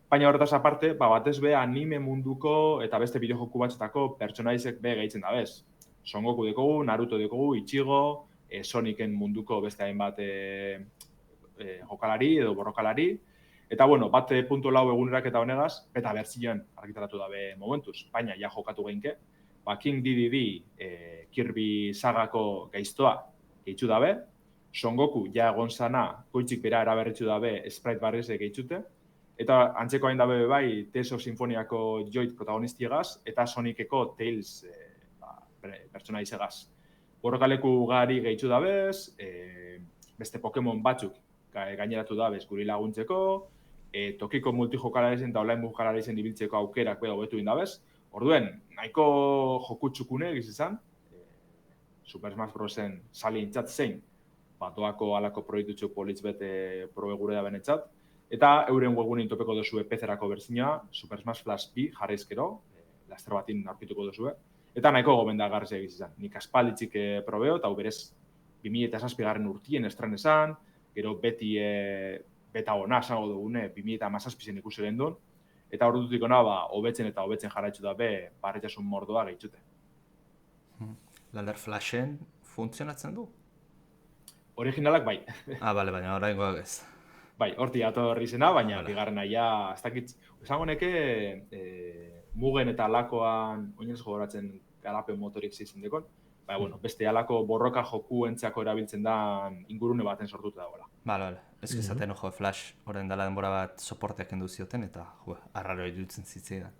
Baina horretaz aparte, batez be anime munduko eta beste bideojoku batzetako pertsonaizek be gehitzen da bez. Son Goku dekogu, Naruto dekogu, Ichigo, Sonicen munduko beste hainbat jokalari edo borrokalari. Eta, bueno, 1.4 egunerak eta honegaz, beta berzioen argitaratu dabe momentuz. Baina, ja jokatu geinke, King DDD Kirby sagako gaiztoa gehitzu dabe, Son Goku ja egon zana, goitzik bera eraberritzu dabe Sprite barrize gehitzute, eta antzeko hain dabe bai Tales of Symphoniako Joy protagonistiegaz, eta Soniceko Tails pertsonaizegaz. Borrokaleku gari gehitzu dabez, beste Pokemon batzuk gaineratu dabez guri laguntzeko, tokiko multijokalarizen eta online jokalarizen ibiltzeko aukerak beda hobetu indabez. Orduen, nahiko joku txukune egiz izan, Super Smash Brosen sali intzat zein, doako alako proiektutxo politz bete probe gure da benetzat, eta euren webgunein topeko dozue PC-erako berzinoa, Super Smash Flash B jarraizkero, laster batin aurkituko dozue, eta nahiko gomendagarriz egiz izan. Nik aspalditzik probeo, eta berez 2007 urtien estren esan, gero beti beta ona esango dugune 2017 ikusi gendun, eta ordutik ona hobetzen eta hobetzen jarraitzu dabe barretasun mordoa gehitzute. Lander Flashen funtzionatzen du? Originalak bai. Bale, baina oraingoak ez. Bai, horti atorri zena, baina bigarrena ja, ez dakit, esango neke mugen eta alakoan oinez gogoratzen garapen motorik zizen dekon, bueno, beste alako borroka joku entzako erabiltzen da ingurune baten sortuta dagoela. Bale. Ez izaten Flash horren dela denbora bat soporteak kendu zioten eta arraro iruditzen zitzaidan.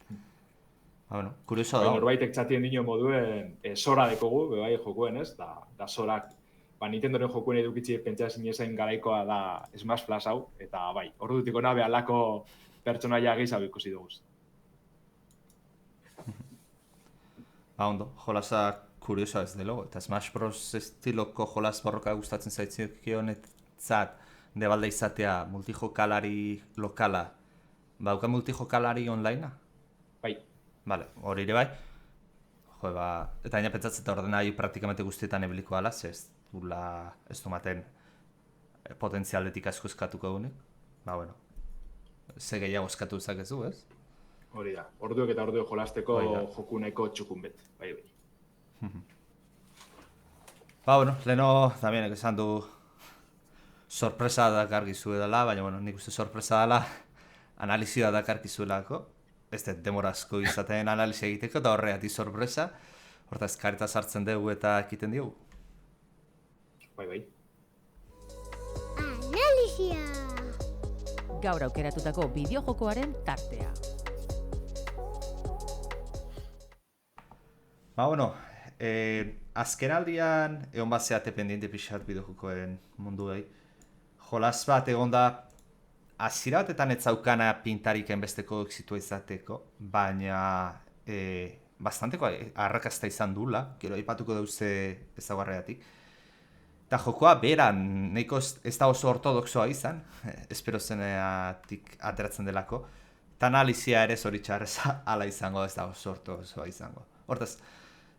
Bueno, kurioso da. Norbaitek txatien dino moduen Sora dekogu, bai jokuen ez, da Sorak Nintendoren jokuen edukitzi pentsa zinezain garaikoa da Smash Flash hau, eta bai, ordutik ona behalako pertsonaia gehiago ikusi dugu. Ondo, jolasa kuriosoa ez delo, eta Smash Bros. Estiloko jolas borroka gustatzen zaitzionetzat debalda izatea multijokalari lokala, bauka multijokalari onlinea? Bai. Bale, hori ere bai. Jo, eta gaina pentsatzen eta ordenagailu praktikamente guztietan ebiliko ala, ze ez du maten potentzialetik asko eskatuko egunik. Bueno, ze gehiago eskatu dezakezu, ez? Hori da, orduek eta orduek jolasteko Hori da. jokuneko txukun bet, bai. Bueno, leheno, Damienek esan du sorpresa dakargizu edala, baina, nik uste sorpresa dela analizioa dakargizuelako. Ez dut demora asko izaten analizia egiteko, eta horregatik sorpresa. Hortaz, kareta sartzen dugu eta ekiten diogu. Bai. Analizia! Gaur aukeratutako bideojokoaren tartea. Azkenaldian egon bat zeate pendiente pixat bideojokoen munduei. Jolas bat egon da hasiera batetan ez zaukana pintarik enbesteko exitua izateko, baina bastanteko arrakasta izan dula, gero aipatuko dauze ezaguarreatik. Eta jokoa beran, nahiko ez da oso ortodoxoa izan, espero zeneatik ateratzen delako, eta analizia ere zoritxarrez ala izango, ez da oso ortodoxoa izango. Hortaz,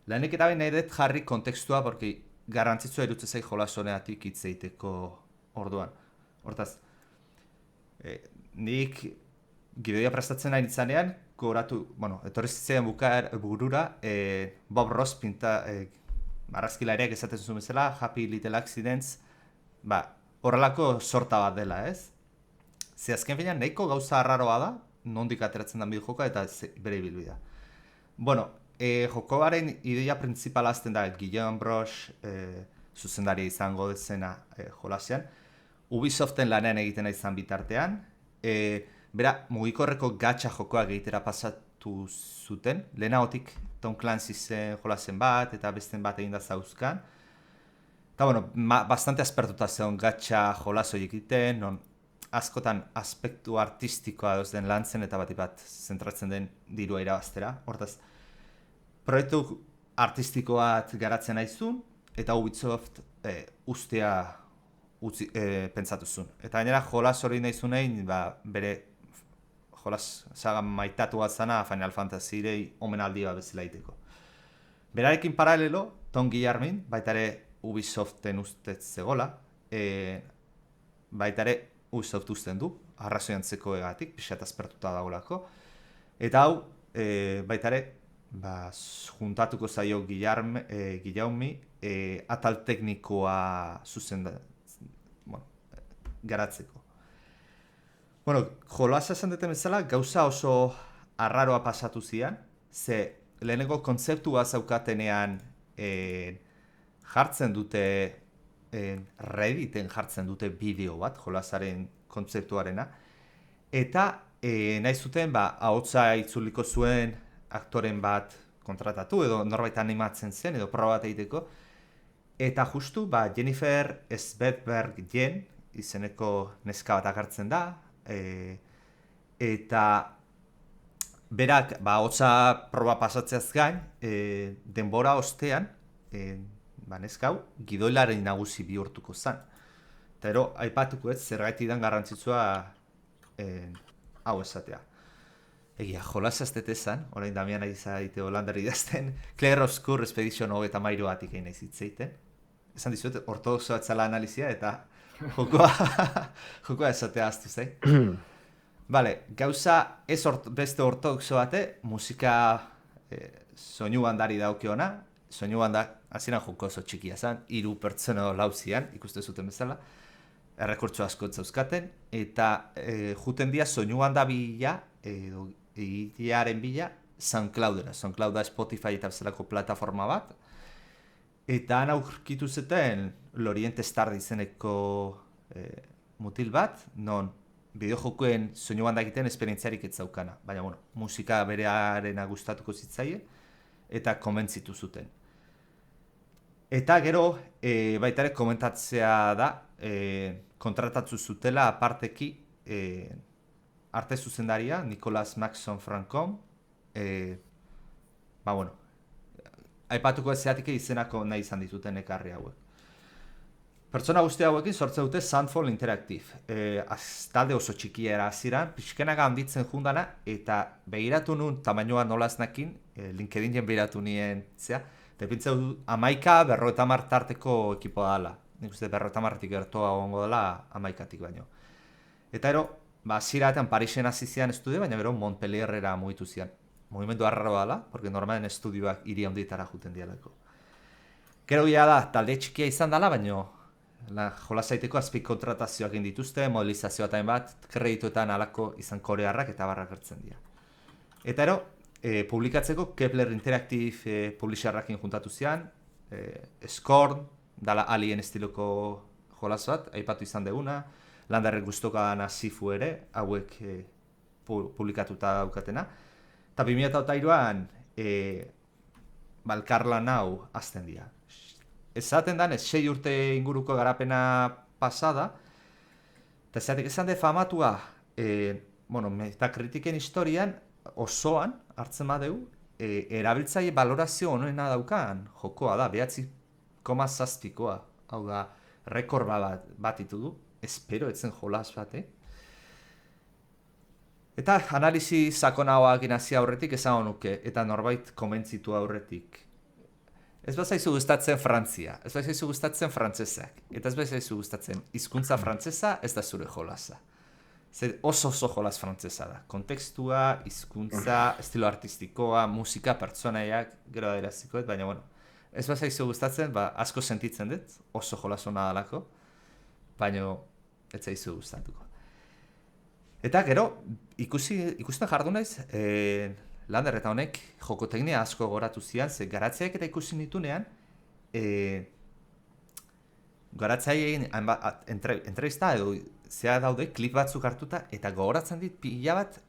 lehenik eta nahi dut jarri kontekstua, porque garrantzitsua irutzen zaik jolas honeatik hitz egiteko orduan. Hortaz, nik gidoia prestatzen nahi nintzanean, etorri zitzen burura, Bob Ross marrazkilariak esaten zuen bezala, Happy Little Accidents, horrelako sorta bat dela, ez? Ze azken finean nahiko gauza arraroa da, nondik ateratzen den bideojokoa eta bere ibilbidea. Jokoaren ideia principala azten da Guillaume Broche zuzendaria izango zena jolasean. Ubisoften lanean egiten izan bitartean. Bera, mugikorreko gatxa jokoak egitera pasatu zuten. Lehenagotik Tom Clancy zen jolasen bat eta besten bat egin da zauzkan. Eta, bastante aspertuta zeon gatxa jolaso egiten, non askotan aspektu artistikoa den lantzen eta bat zentratzen den dirua irabaztera. Hortaz, proiektu artistikoat garatzen naizun, eta Ubisoft ustea pentsatu zuen. Eta gainera jolas hori nahizunein, bere jolas saga maitatu bat zana Final Fantasy-rei omenaldia bezala egiteko. Berarekin paralelo, Tom Guillarmin, baita ere Ubisoften ustez zegola, baita ere Ubisoft usten du, arrazoiantzeko egatik, pixat aspertuta dagoelako. Eta hau, baita ere, juntatuko zaio Guillaume atal teknikoa garatzeko. Jolasa esan duten bezala, gauza oso arraroa pasatu zian, ze lehenengo kontzeptua zaukatenean jartzen dute, Redditen jartzen dute bideo bat, jolasaren kontzeptuarena, eta nahi zuten, ahotsa itzuliko zuen aktoren bat kontratatu, edo norbait animatzen zen, edo proba bat egiteko, eta justu, Jennifer Svedberg Jen, izeneko neska bat agertzen da, eta berak, ahotsa proba pasatzeaz gain, denbora ostean, neska hau, gidoilaren nagusi bihurtuko zen. Eta ero, aipatuko ez, zergatik dan garrantzitsua hau esatea. Egia, jolas aztetezan, orain Damian ari zaite Holandari idazten, Claire Obscure Expedition 93 batik egin nahiz hitzeiten. Esan dizuet, ortodoxoa etzala analizia eta jokoa esatea aztu zei. Gauza ez beste ortodoxo bate, musika soinu bandari daukiona, soinu bandak hasieran joko oso txikia zen, 3 pertsona lauzian, ikuste zuten bezala, errekurtso asko zauzkaten, eta juten dia soinu banda bila, edo egitearen bila, SoundCloudera. SoundCloud da Spotify eta bezalako plataforma bat. Eta han aurkitu zuten Loriente Star izeneko mutil bat, non bideojokoen soinu banda egiten esperientziarik ez zaukana. Baina, musika berearena gustatuko zitzaie, eta konbentzitu zuten. Eta gero, baita ere komentatzea da, kontratatzu zutela aparteki arte zuzendaria, Nicolas Maxon Francom, aipatuko ezeatik izenako nahi izan dituten ekarri hauek. Pertsona guzti hauekin sortzen dute Sandfall Interactive. Talde oso txikia era hasieran, pixkenaga handitzen jundana, eta begiratu nun tamainoa nolaznakin, LinkedInen biratu nien, zea, eta ipintze du 11-50 tarteko ekipoa dela. Nik uste 50-tik gertoa egongo dela 11-tik baino. Eta ero, ziratean Parisen hasi zian estudio, baina gero Montpellierrera mugitu zian. Mugimendu arraroa dela, porque normalen estudioak hiri handietara juten dialeko. Gero gila da, talde txikia izan dela, baino jolasaiteko azpik kontratazioak dituzte, modelizazioa eta bat, kredituetan alako izan korearrak eta barrak gertzen dira. Eta ero, publikatzeko Kepler Interactive publisherrakin juntatu zian, Scorn, dala Alien estiloko jolas bat, aipatu izan deguna, Landarrek guztoka dana Sifu ere, hauek publikatuta daukatena. Eta 2008an, Balkarlan hau azten dira. Ezaten dan, 6 urte inguruko garapena pasada, eta zeatik esan de famatua, Metakritiken historian osoan, hartzen badeu, erabiltzaile valorazio onena daukan jokoa da, 9,7koa, hau da, rekord bat ditu du, espero etzen jolas bate. Eta analisi sakonagoak inazia aurretik esan nuke, eta norbait komentzitu aurretik. Ez bazaizu gustatzen Frantzia, ez bazaizu gustatzen frantzesak, eta ez bazaizu gustatzen hizkuntza frantzesa, ez da zure jolasa. Zer oso jolas frantzesa da. Kontekstua, hizkuntza, estilo artistikoa, musika, pertsonaiak, gero adierazikoet, baina bueno, ez bazaizu gustatzen, asko sentitzen dut, oso jolas hona dalako, baina ez zaizu gustatuko. Eta gero, ikusten jardu naiz, Lander eta honek jokoteknia asko goratu zian, ze garatzeak eta ikusi nitunean, garatzailein entrevista edo zea daude klip batzuk hartuta, eta gogoratzen dit pila bat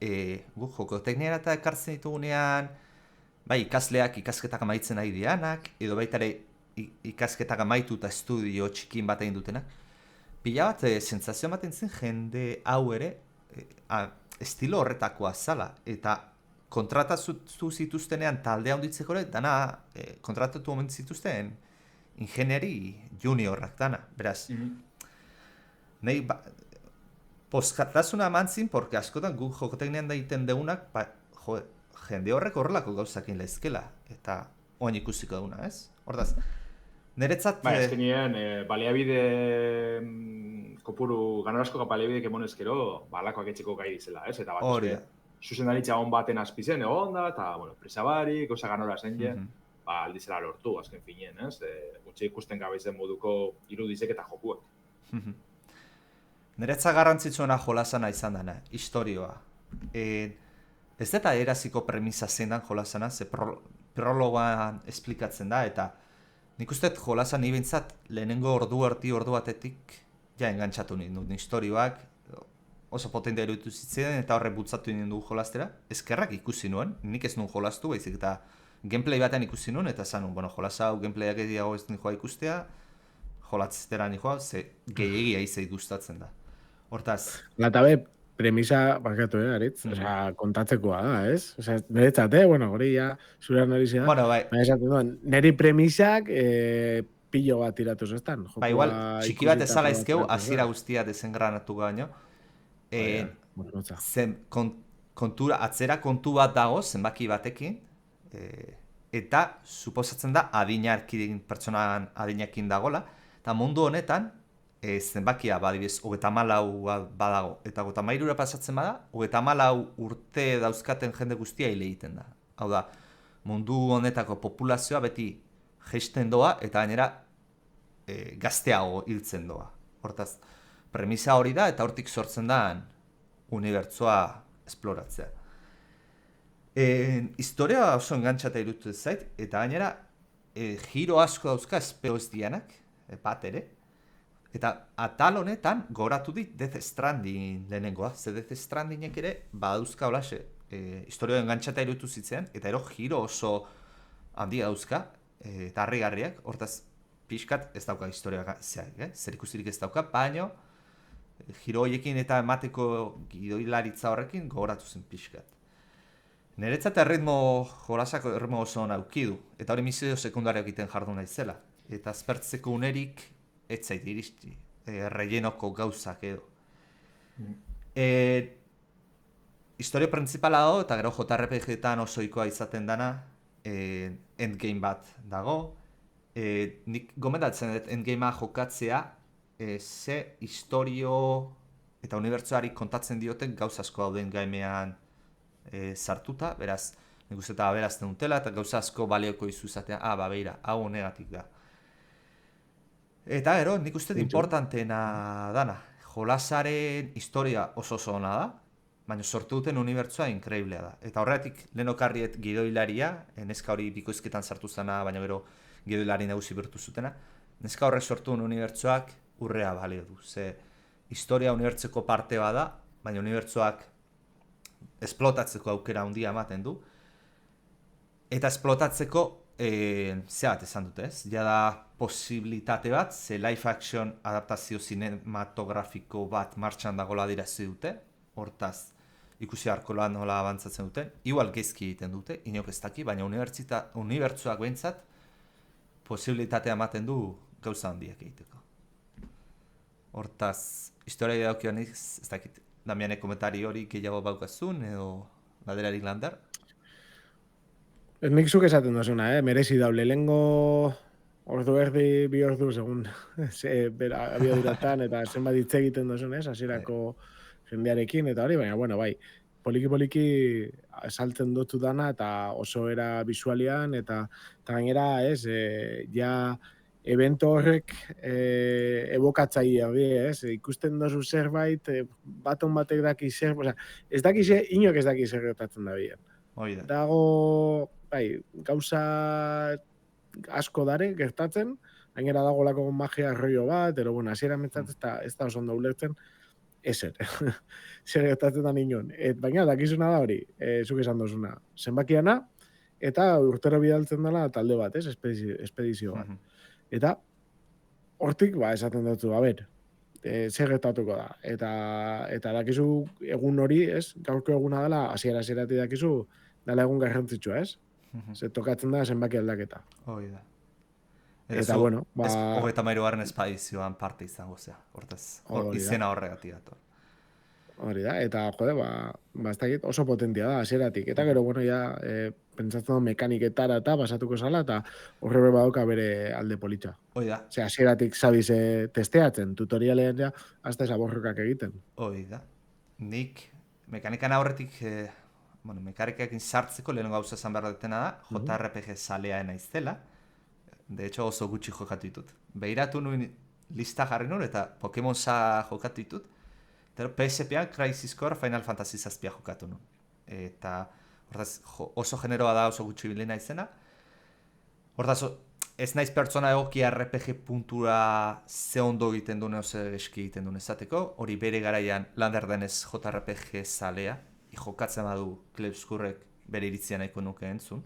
guk jokotekniara eta ekartzen ditugunean, bai ikasleak ikasketak amaitzen nahi dianak, edo baita ere ikasketak amaitu eta estudio txikin bat egin dutenak. Pila bat sentsazio ematen zen jende hau ere estilo horretakoa zala, eta kontratatu zituztenean taldea handitzeko ere, dana kontratatu omen zituzten ingenieri juniorrak dana, beraz. Nahi, poskartasuna eman zin, porque askotan gu jokoteknian da egiten deunak, jende horrek horrelako gauzakin lehizkela, eta oain ikusiko duguna, ez? Hortaz, niretzat... Ezkenien, baliabide kopuru, ganorazko baliabide kemonezkero, balakoak etxeko gai dizela, ez? Eta bat, zuzendaritza hon baten azpizen egon da, eta, presabari, gauza ganora zen jen, aldizela lortu, azken finien, ez? Gutxe ikusten gabeizen moduko irudizek eta jokuak. Niretzat garrantzitsuena jolasana izan dena, historioa. Ez deta eraziko premisa zein dan jolasana, ze prologoan esplikatzen da, eta nik uste jolasan ibintzat lehenengo ordu batetik ja engantzatu nindun historioak, oso potentea eruditu zitzen eta horre bultzatu nindu jolastera. Eskerrak ikusi nuen, nik ez nuen jolastu, baizik eta gameplay batean ikusi nuen, eta zan nuen, jolasa hau gameplayak ediago ez nijoa ikustea, jolatzera nijoa, ze gehiagia izai gustatzen da. Hortaz... Latabe, premisa, bakatu, Aritz? Kontatzekoa da, ez? Niretzat, hori ja, zure analizia da. Bai. Neri premisak pilo bat tiratu zestan. Igual, txiki bat ezala izkeu, hasiera guztia desengranatu baino. Atzera kontu bat dago, zenbaki batekin, eta suposatzen da pertsonan adinakin dagola, eta mundu honetan, zenbakia badibez, 34 badago, eta 33 pasatzen bada, 34 urte dauzkaten jende guztia hile egiten da. Hau da, mundu honetako populazioa beti jeisten doa, eta gainera gazteago hiltzen doa. Hortaz, premisa hori da, eta hortik sortzen da unibertsoa esploratzea. Historia oso engantzata irutu zait, eta gainera giro asko dauzka espeo ez dianak, bat ere, eta atal honetan goratu dit Death Stranding lehenengoa, ze Death Strandingek ere badauzka holaxe, historia engantzata irutu zitzen, eta ero giro oso handia dauzka, eta harrigarriak, hortaz pixkat ez dauka historia zeak, zer ikusirik ez dauka, baino giro horiekin eta emateko gidoilaritza horrekin gogoratu zen pixkat. Niretzat jolasako erritmo oso naukidu, eta hori misio sekundario egiten jardu naizela, eta azpertzeko unerik ez zait iristi, rellenoko gauzak edo. Historia printzipala dago, eta gero JRPG-etan osoikoa izaten dana, endgame bat dago. Nik gomendatzen dut endgamea jokatzea ze historio eta unibertsoari kontatzen dioten gauza asko dauden gamean sartuta, beraz, nik uste eta aberazten dutela eta gauza asko balioko izuzatea, beira, hau honegatik da. Eta gero, nik uste importanteena dana, jolasaren historia oso ona da, baina sortu duten unibertsoa inkreiblea da. Eta horretik lehenokarriet gidoilaria, neska hori bikoizketan sartu zena, baina gero gidoilari nagusi bertu zutena, neska horrek sortu duen unibertsoak urrea balio du. Ze historia unibertsoko parte bada, baina unibertsoak esplotatzeko aukera handia ematen du. Eta esplotatzeko ze bat esan dute, ez? Ja da posibilitate bat, ze live action adaptazio cinematografiko bat martxan dagoela adirazi dute, hortaz ikusi harko lan nola abantzatzen duten, igual gezki egiten dute, inok ez daki, baina unibertsoak behintzat posibilitatea ematen du gauza handiak egiteko. Hortaz, historia daukioan ez dakit, Damianek komentari hori gehiago baukazun, edo baderarik lander? Nik zuk esaten duzuna, merezi daule, lehengo ordu erdi, bi ordu, segun abioduratan, eta zenbat hitz egiten duzun, hasierako jendearekin, eta hori, baina, bueno, bai, poliki saltzen dutu dana, eta oso era visualian, eta gainera, ja evento horrek ebokatzaia hori, ikusten dozu zerbait, baton batek daki zerbait, ez daki inok ez daki zer gertatzen da bian. Dago, bai, gauza asko dare gertatzen, gainera dago lako magia rollo bat, ero, bueno, hasiera mentzat ez da oso ondo ulertzen, ezer, zer gertatzen da ninon. Baina, dakizuna da hori, zuk esan dozuna, zenbakiana, eta urtero bidaltzen dela talde bat, espedizio bat. Eta, hortik, esaten dutzu, zer gertatuko da. Eta dakizu egun hori, gaurko eguna dela, hasieratik dakizu, dela egun garrantzitsua, Ze tokatzen da zenbaki aldaketa. Hoi da. Eta, bueno, Hogeita mairugarren espedizioan parte izango zea, hortaz, izena horregatik dator. Hori da, eta jode, ez dakit oso potentia da, hasieratik. Eta gero, bueno, ja, pentsatzen da mekaniketara eta basatuko zala, eta horre badauka bere alde politxa. Hoi da. Ze hasieratik zabize testeatzen, tutorialean ja, hasta esaborrokak egiten. Hoi da. Nik, mekanikan aurretik, mekanikakin sartzeko lehen gauza esan behar dutena da, JRPG zalea naizela. De hecho, oso gutxi jokatu ditut. Behiratu nuen lista jarri nuen, eta Pokemon za jokatu ditut. Pero PSP-an Crisis Core Final Fantasy zazpia jokatu nuen. Eta oso generoa da, oso gutxi bilena izena. Hortaz, ez naiz pertsona egokia RPG puntura ze ondo egiten duen, oso eski egiten duen ezateko. Hori bere garaian lander denez JRPG zalea. Jokatzen badu Klebskurrek bere iritzia nahiko nuke entzun.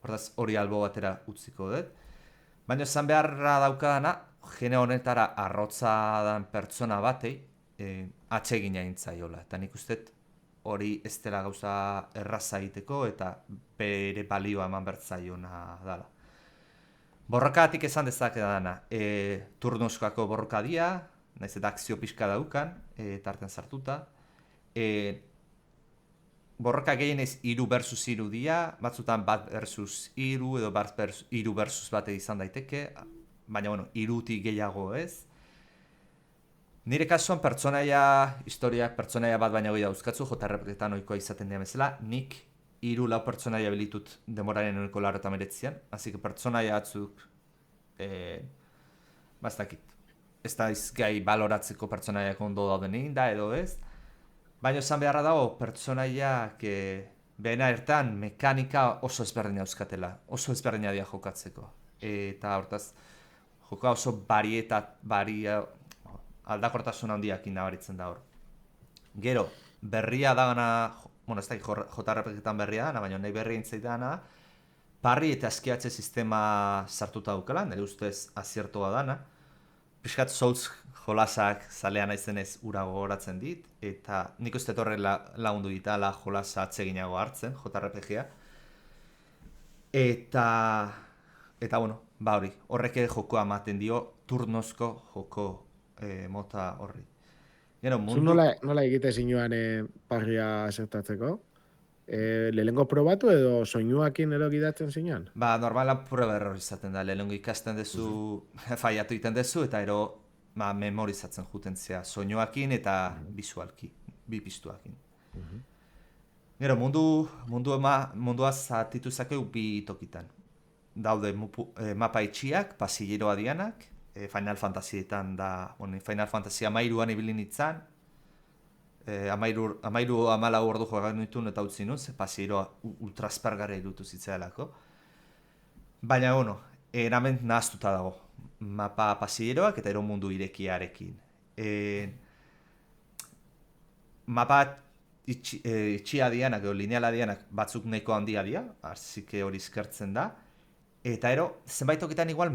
Hortaz, hori albo batera utziko dut. Baina esan beharra daukadana, gene honetara arrotza dan pertsona batei atsegina intzaiola. Eta nik uste hori ez dela gauza erraza egiteko eta bere balioa eman bertzaiona dela. Borrokatik esan dezake dana, turnoskako borrokadia, naiz eta akzio pixka daukan, tarten sartuta. Borroka gehienez 3 versus 3 dia, batzutan bat versus 3 edo bat versus 3 versus bate izan daiteke, baina, bueno, 3tik gehiago ez. Nire kasuan historiak pertsonaia bat baina goi dauzkatzu, JRPG-etan ohikoa izaten dira bezala, nik 3-4 pertsonaia bilitut demoraren 1989an, hasi que pertsonaia batzuk, ez da izgai baloratzeko pertsonaiak ondo dauden egin da edo ez, baina esan beharra dago pertsonaiak behena ertan mekanika oso ezberdina euskatela, oso ezberdina dira jokatzeko. Eta hortaz, joka oso aldakortasun handiak nabaritzen da hor. Gero, berria dagana, ez da JRPG-etan berria dana, baina nahi berria intzaitana, parri eta eskiatze sistema sartuta daukala, nire ustez aziertoa dana. Piskat Souls jolasak zalean naizenez ura gogoratzen dit, eta nik uste horre lagundu ditala jolasa atseginago hartzen, JRPG-a. Eta bueno, hori, horrek jokoa ematen dio turnozko joko mota horri. Zu nola egite zinuan parria zertatzeko? lehengo probatu edo soinuakin ero gidatzen zinean? Ba, normalan prueba error izaten da, lehenengo ikasten dezu, faiatu egiten dezu, eta ero memorizatzen juten zea, soinuakin eta bisualki, bi piztuakin. Gero, mundua zatitu zakeu bi tokitan. Daude mapa itxiak, pasilleroa dianak, Final Fantasietan da, Final Fantasia 13an ibili nintzen, 14 ordu joan nituen eta utzi nun, ze pasilleroa ultraspargarria irutu zitzaelako. Baina, eramen nahaztuta dago. Mapa pasilleroak eta ero mundu irekiarekin. Mapa itxia dianak, edo lineala dianak batzuk nahiko handia dira, arzike hori eskertzen da. Eta ero, zenbait tokitan igual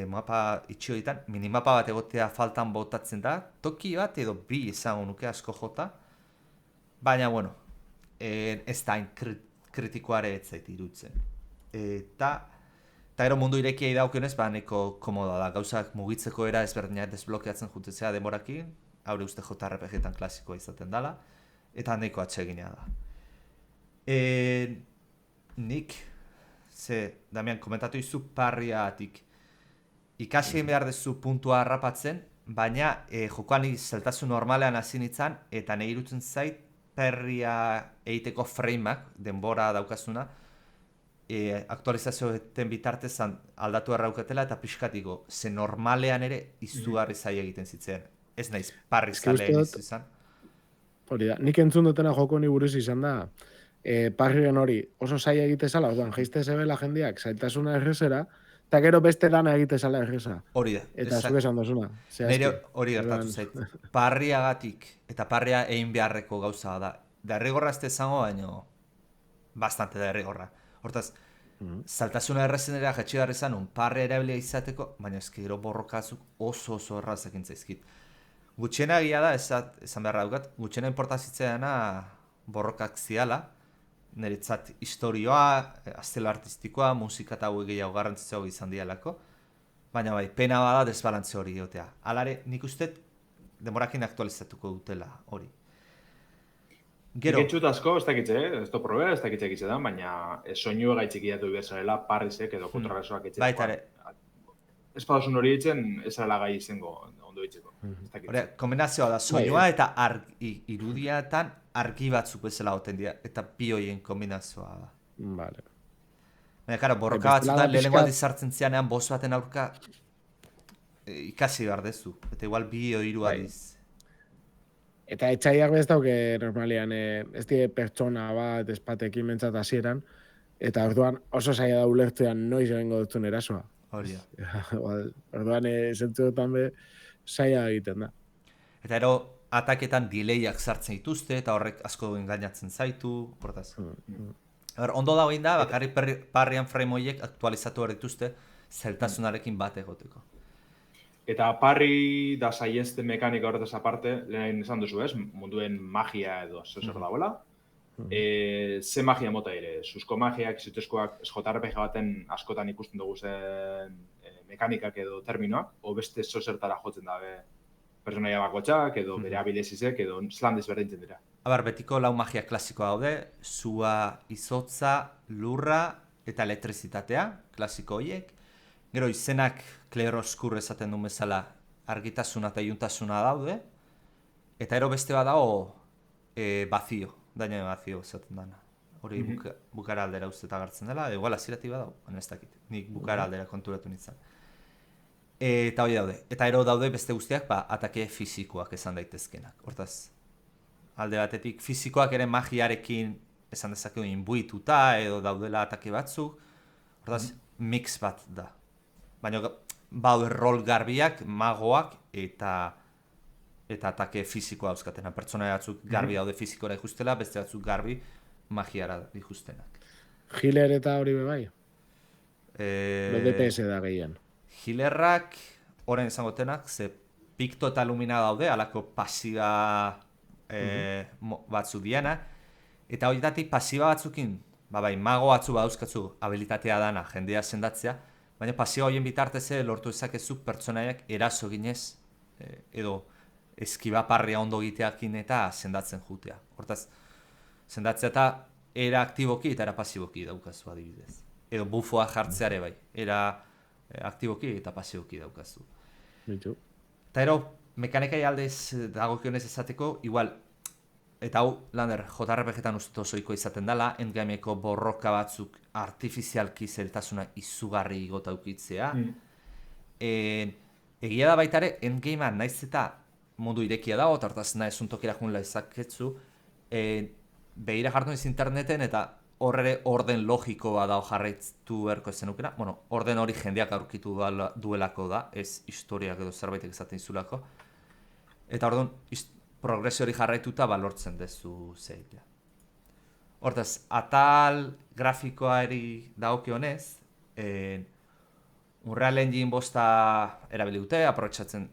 mapa itxioetan, minimapa bat egotea faltan botatzen da, toki bat edo bi izango nuke asko jota. Baina, ez da kritikoare ez zait irutzen. Eta ero mundu irekiai daukionez, neko komoda da, gauzak mugitzeko era ezberdinak desblokeatzen jutezea demorakin, haure uste JRPG-etan klasikoa izaten dela, eta nahiko atsegina da. Nik, Damian, komentatu izu parriatik. Ikasi behar dezu puntua harrapatzen, baina jokoan zeltasun normalean hasi nintzen, eta nahi irutzen zait perria egiteko frameak, denbora daukazuna, aktualizazioetan bitartez aldatu erraukatela eta pixkatiko, ze normalean ere izugarri zaila egiten zitzen. Ez naiz parrizkaleen izan. Hori da, nik entzun dutena joko ni buruz izan da, parrien hori oso zaila egitezala, orduan jaizte zebela jendeak zailtasuna errezera, eta gero beste dana egitezala erreza. Hori da. Eta zuk esan dozuna. Nire hori gertatu zait. Parriagatik eta parria egin beharreko gauza da. Derrigorra ez izango, baino bastante derrigorra. Hortaz, saltasuna errezenera jetxi behar izan, parria erabilia izateko, baina ez gero borrokazuk oso errazak intzaizkit. Gutxiena egia da, esan beharra dukat, gutxiena importazitzeana borrokak ziala, niretzat historioa, aztelo artistikoa, musika eta hauek gehiago garrantzitzago izan dialako, baina bai, pena bada desbalantze hori egotea. Halare, nik uste demorakin aktualizatuko dutela hori. Gero. Nik asko, ez dakitze, ez da probe, ez dakitze egitzetan, baina soinua gaitzik idatu iberzarela, parrizek edo kontrarresoak etxetan. Baitare. Ez padosun hori itzen, ez arela gai izango ondo itzeko. Kombinazioa da, soinua eta irudiatan argi batzuk bezala goten dira, eta bi horien kombinazioa da. Vale. Baina, karo, borroka batzutan lehenengo aldiz sartzen zianean boss baten aurka ikasi behar dezu, eta igual bi hiru aldiz. Eta etxaiak bez dauke normalian, ez die pertsona bat espatekin mentzat hasieran, eta orduan oso zaila da ulertzean noiz egingo dutun erasoa. Hori da. Orduan zentzuetan be zaila egiten da. Eta ero, ataketan delayak sartzen dituzte, eta horrek asko engainatzen zaitu, hortaz. Ondo da hori da, bakarrik parrian frame horiek aktualizatu behar dituzte, zeltasunarekin bat egoteko. Eta parri da saienste mekanika horretaz aparte, lehen esan duzu ez, munduen magia edo zer dauela. Ze magia mota ere, suzko magiak, izutezkoak, JRPG baten askotan ikusten dugu zen mekanikak edo terminoak, o beste zozertara jotzen dabe personaia bakotxak, edo bere abilezizek, edo zelan desberdintzen dira. Betiko lau magia klasikoa daude, sua, izotza, lurra eta elektrizitatea, klasiko horiek. Gero izenak kleroskur esaten duen bezala argitasuna eta iuntasuna daude. Eta ero beste bat dago bazio, daño bazio esaten dana. Hori bukara aldera uste eta gartzen dela, igual azirati bat dago, ez dakit. Nik bukara aldera konturatu nintzen. Eta hori daude. Eta ero daude beste guztiak, atake fizikoak esan daitezkenak. Hortaz, alde batetik fizikoak ere magiarekin esan dezakegu inbuituta edo daudela atake batzuk. Hortaz, mix bat da. Baina baude rol garbiak, magoak eta atake fizikoa dauzkatena. Pertsona batzuk garbi daude fizikora ikustela, beste batzuk garbi magiara ikustenak. Healer eta hori bebai? Lo DPS da gehien. Healerrak, horren izango tenak, ze pikto eta lumina daude, alako pasiba batzu diana. Eta horietatik pasiba batzukin, mago batzu badauzkatzu habilitatea dana, jendea sendatzea, baina pasiba horien bitartez lortu ezakezu pertsonaiak eraso ginez, edo eskiba parria ondo egiteakin eta sendatzen jutea. Hortaz, sendatzea eta era aktiboki eta era pasiboki daukazu adibidez. Edo bufoa jartzeare bai, era aktiboki eta pasiboki daukazu. Bitu. Eta ero, mekanikai aldez dagokionez esateko, igual, eta hau, Lander, JRPG-etan uste osoiko izaten dela, endgameko borroka batzuk artifizialki zeltasuna izugarri igota ukitzea. Egia da baita ere, endgamea naiz eta mundu irekia dago, eta hortaz nahi esuntokirakun laizaketzu, behira jartu niz interneten eta horre orden logikoa da jarraitu beharko zenukena. Bueno, orden hori jendeak aurkitu duelako da, ez historiak edo zerbaitek esaten izulako. Eta orduan, progresio hori jarraituta lortzen dezu zeitea. Hortaz, atal grafikoari dagokionez, Unreal Engine 5 erabili dute, aprobetxatzen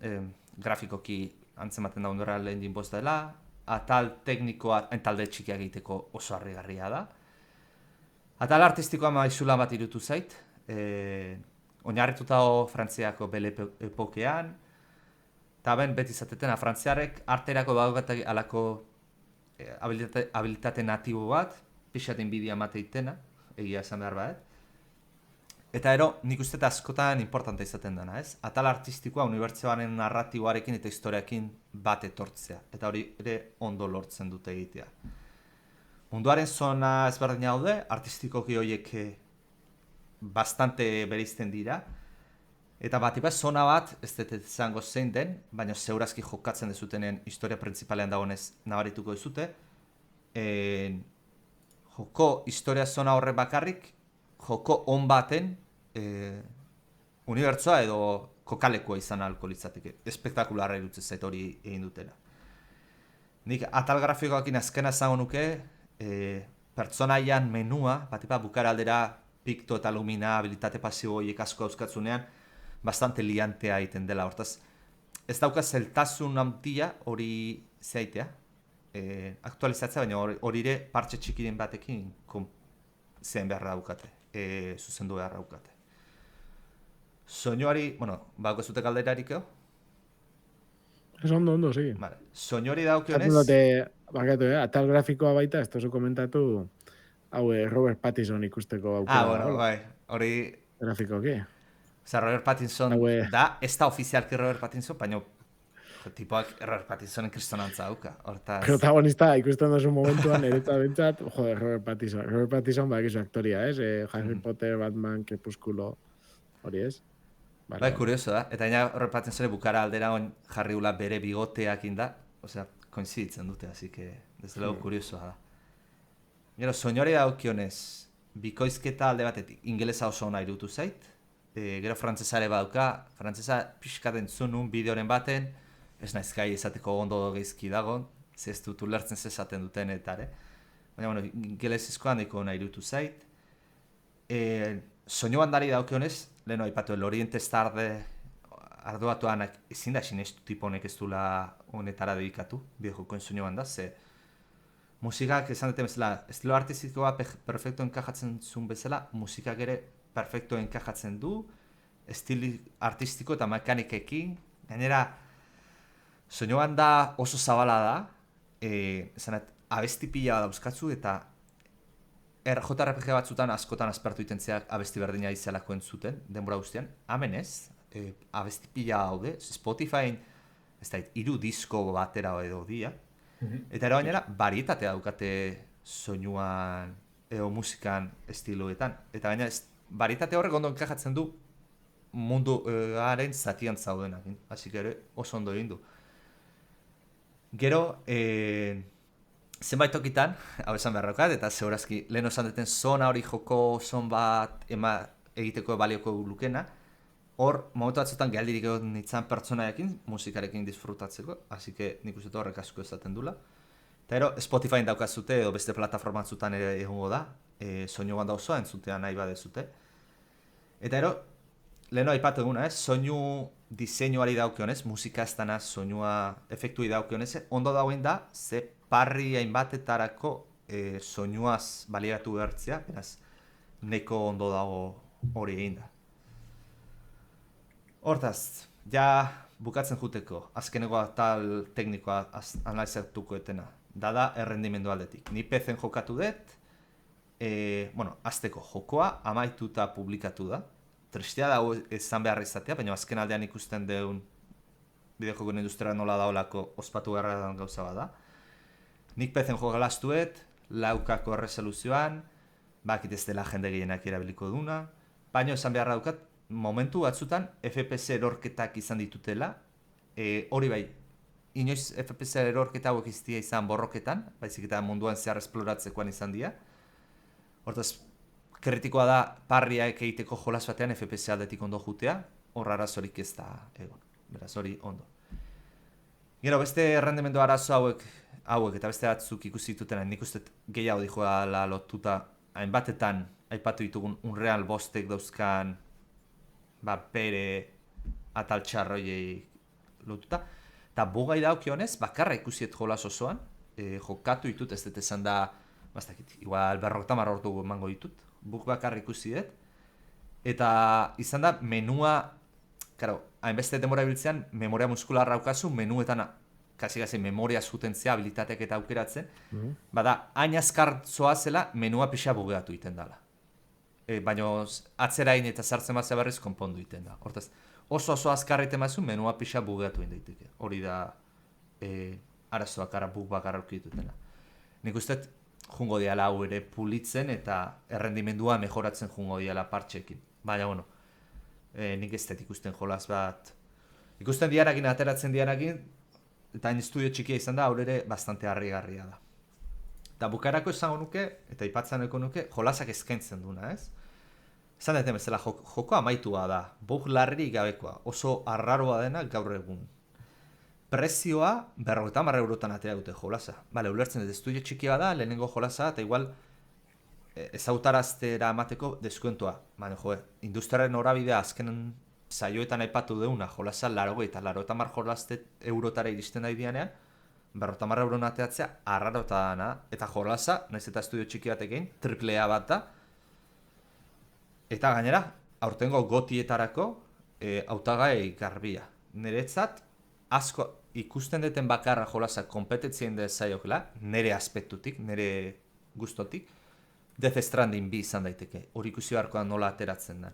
grafikoki antzematen da Unreal Engine 5 dela, atal teknikoa talde txikiak egiteko oso harrigarria da. Atal artistikoa maizulan bat irutu zait, oinarrituta Frantziako bele epokean, eta ben beti zatetena Frantziarek arterako daukate alako habilitate natibo bat, pixat inbidia mateitena, egia esan behar bat. Eta ero, nik uste eta askotan importanta izaten dena, ez? Atal artistikoa unibertsioaren narratiboarekin eta historiakin bat etortzea, eta hori ere ondo lortzen dute egitea. Munduaren zona ezberdina daude, artistikoki horiek bastante bereizten dira, eta batipa zona bat, ez dut izango zein den, baina zeurazki jokatzen dezutenen historia printzipalean dagoenez nabarituko dezute. Joko historia zona horre bakarrik, joko on baten unibertsoa edo kokalekua izan ahalko litzateke. Espektakularra irutzen zait hori egin dutela. Nik atal grafikoakin azkena zango nuke, pertsonaian menua, batipa bukara aldera pikto eta lumina, habilitate pasibo horiek asko euskatzunean, bastante liantea egiten dela, hortaz. Ez dauka zeltasun handia hori zeitea, aktualizatzea, baina hori ere partxe txikiren batekin zein beharra daukate, zuzendu beharra daukate. Soinuari, bueno, bauko zute galderarik eo? Ez ondo, sí. Vale. Soinuari daukionez... Bakatu, atal grafikoa baita, ez tozu komentatu, hau Robert Pattinson ikusteko aukera. Bueno, bai, hori... Grafikoki. Osa, Robert Pattinson da, ez da ofizialki Robert Pattinson, baina tipoak Robert Pattinsonen kristonantza dauka. Protagonista ikusten duzu momentuan, eretzat bintzat, Robert Pattinson. Robert Pattinson bakizu aktoria, ez? Harry Potter, Batman, Crepúsculo, hori ez? Bai, kurioso da. Eta gaina Robert Pattinsonen bukara aldera jarri ula bere bigoteak inda, osea, koinziditzen dute, así que desde luego kuriosoa da. Gero, soinori daukionez, bikoizketa alde batetik, ingelesa oso ona irutu zait, gero frantzesare badauka, frantzesa pixkat entzunun bideoren baten, ez naiz gai esateko ondo geizki dagon, ez dut ulertzen zezaten duten eta ere. Baina, bueno, ingelesizkoan daiko nahi irutu zait. Soinu bandari daukionez, leheno aipatu, el Oriente Starde arduatuanak ezin da sinestu tipo honek ez dula honetara dedikatu, bideojokoen soinu banda, ze musikak esan dute bezala, estilo artistikoa perfecto enkajatzen zuen bezala, musikak ere perfecto enkajatzen du, estili artistiko eta mekanikekin, gainera, soinu banda oso zabala da, abesti pila dauzkatzu eta JRPG batzutan askotan aspertu itentziak abesti berdina izalako entzuten, denbora guztian, hemen ez, abesti pila daude, Spotifyn, ez da, 3 disko batera edo dia, eta ero gainera, varietatea daukate soinuan edo musikan estiloetan, eta gainera, varietate horrek ondo enkajatzen du munduaren zatian zaudenak, hasi ere oso ondo egin du. Gero, zenbait tokitan, hau esan beharrokat, eta zeurazki lehen osan duten zona hori joko zon bat egiteko balioko lukena, hor, momentu batzutan gehaldirik egon nintzen pertsonaiekin, musikarekin disfrutatzeko, hasi que nik uste horrek asko esaten dula. Eta ero, Spotifyn daukazute edo beste plataformatzutan ere egongo da, soinu banda osoa entzutea nahi badezute. Eta ero, leheno aipatu eguna, soinu diseinuari daukionez, musika ez dana soinua efektui daukionez, ondo dagoen da, ze parri hainbatetarako soinuaz baliatu behartzea, beraz, neko ondo dago hori egin da. Hortaz, ja bukatzen juteko, azkeneko atal teknikoa analizatuko etena, da errendimendu aldetik. Ni PC-en jokatu dut, azteko jokoa amaituta publikatu da. Tristea da ezan behar izatea, baina azken aldean ikusten deun bideojokoen industria nola daolako ospatu beharra gauza bada. Nik pezen jogalaztuet, 4K resoluzioan, bakit ez dela jende gehienak erabiliko duna, baina esan beharra daukat, momentu batzutan FPS erorketak izan ditutela, hori bai, inoiz FPS erorketa hauek iztia izan borroketan, baizik eta munduan zehar esploratzekoan izan dira. Hortaz, kritikoa da parriak egiteko jolas batean FPS aldetik ondo jutea, hor arazorik ez da egon, beraz hori ondo. Gero, beste errendimendu arazo hauek eta beste batzuk ikusi ditutena, nik uste gehiago dijoala lotuta, hainbatetan aipatu ditugun Unreal bostek dauzkan bere atal txarroiei lotuta. Eta bugai daukionez, bakarra ikusiet jolas osoan, jokatu ditut, ez dut esan da, igual 50 ordu emango ditut, buk bakarra ikusiet. Eta izan da, menua, hainbeste demora biltzean, memoria muskularra aukazu, menuetan kasi memoria zutentzea, habilitateak eta aukeratzen, bada, hain azkar zoazela, menua pixa bugeatu iten dela. Baina atzerain eta sartzen bazea berriz konpondu iten da. Hortaz, oso azkar iten bazu, menua pixa bugeatu iten daiteke. Hori da arazo bakarra, bug bakarra aukitutena. Nik uste jungo diala hau ere pulitzen eta errendimendua mejoratzen jungo diala partxekin. Baina, nik ez dut ikusten jolas bat. Ikusten diarakin, ateratzen diarakin, eta hain estudio txikia izan da, aurrere bastante harrigarria da. Eta bukarako esango nuke, eta ipatzaneko nuke, jolasak eskaintzen duna, ez? Esan dut bezala, joko amaitua da, bug larri gabekoa, oso arraroa dena gaur egun. Prezioa, 50 eurotan atera dute jolasa. Bale, ulertzen dut, estudio txikia da, lehenengo jolasa, eta igual ezautaraztera amateko deskuentua. Baina, industriaren horabidea azkenen saioetan aipatu deuna, jolasa 80 jolazte eurotara iristen da idianean, 50 euro nateatzea arrarota dana, eta jolasa, nahiz eta estudio txiki batekin, AAA bat da, eta gainera, aurtengo gotietarako hautagai garbia. Niretzat, asko ikusten duten bakarra jolasa kompetentzien da zaiokela, nire aspektutik, nire gustotik, Death Stranding 2 izan daiteke, hori ikusi beharkoa nola ateratzen da.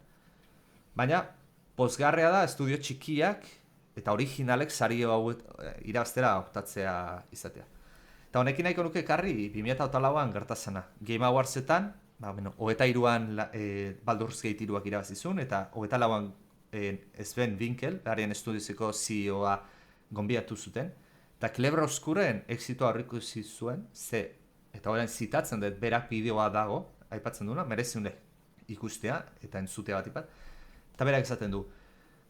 Baina, pozgarria da, estudio txikiak eta originalek sari hau irabaztera optatzea izatea. Eta honekin nahiko nuke ekarri 2008an gertazena. Game Awardsetan, 23an Baldur's Gate 3ak irabazizun, eta 24an Sven Winkel, Arian Studioseko CEO-a gonbiatu zuten. Eta Clever Obscuren exitoa aurreikusi zuen, eta orain zitatzen dut berak bideoa dago, aipatzen duna, mereziune ikustea eta entzutea bat ipat. Eta berak esaten du,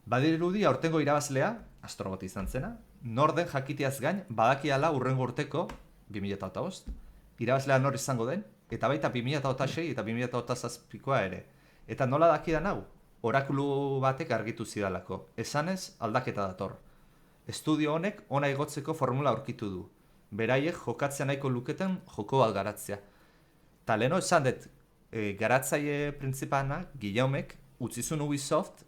badirudi aurtengo irabazlea, Astrobot izan zena, norden jakiteaz gain, badakiala urrengo urteko, 2008, irabazlea nor izango den, eta baita 2006 eta 2007koa ere. Eta nola dakidan hau? Orakulu batek argitu zidalako, esanez aldaketa dator. Estudio honek ona igotzeko formula aurkitu du. Beraiek jokatzea nahiko luketen joko bat garatzea. Ta leheno esan dut, garatzaile printzipana, Guillaumek, utzizun Ubisoft,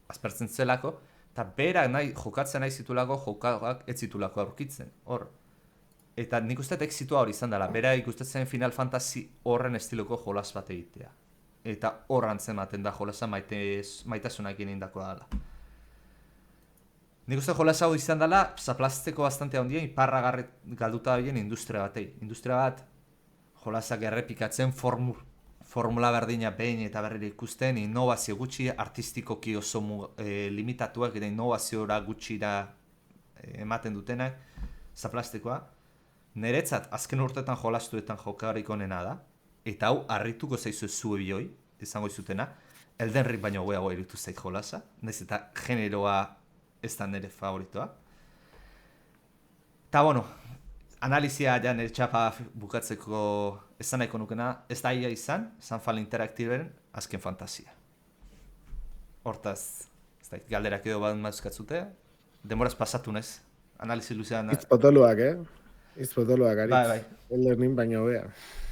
aspertzen zelako, eta berak jokatzea nahi zitulako jokak ez zitulako aurkitzen. Hor. Eta nik uste exitua hori izan dela, bera ikustetzen Final Fantasy horren estiloko jolas bat egitea. Eta horran ematen da jolasa maitasunakin indakoa dela. Nik uste jolas hau izan dela, zaplazteko bastante handien, iparra galduta bien industria batei. Industria bat jolasak errepikatzen formula berdina behin eta berriro ikusten, innovazio gutxi, artistikoki oso limitatuak eta innovaziora gutxira ematen dutenak, zaplaztekoa. Niretzat, azken urtetan jolastuetan jokarik onena da, eta hau harrituko zaizu zue bioi, izango izutena, Elden Ring baino goeago irutu zait jolasa, nahiz eta generoa ez da nire favoritoa. Eta analizia ja nire txapa bukatzeko esan nahiko nukena, ez da ia izan, Sunfall Interactiveren azken fantasia. Hortaz, ez da, galderak edo bat mazkatzute, demoraz pasatu nez, analizi luzean. Itz potoluak, Itz potoluak, aritz. Bai. Elden Ring baino bea.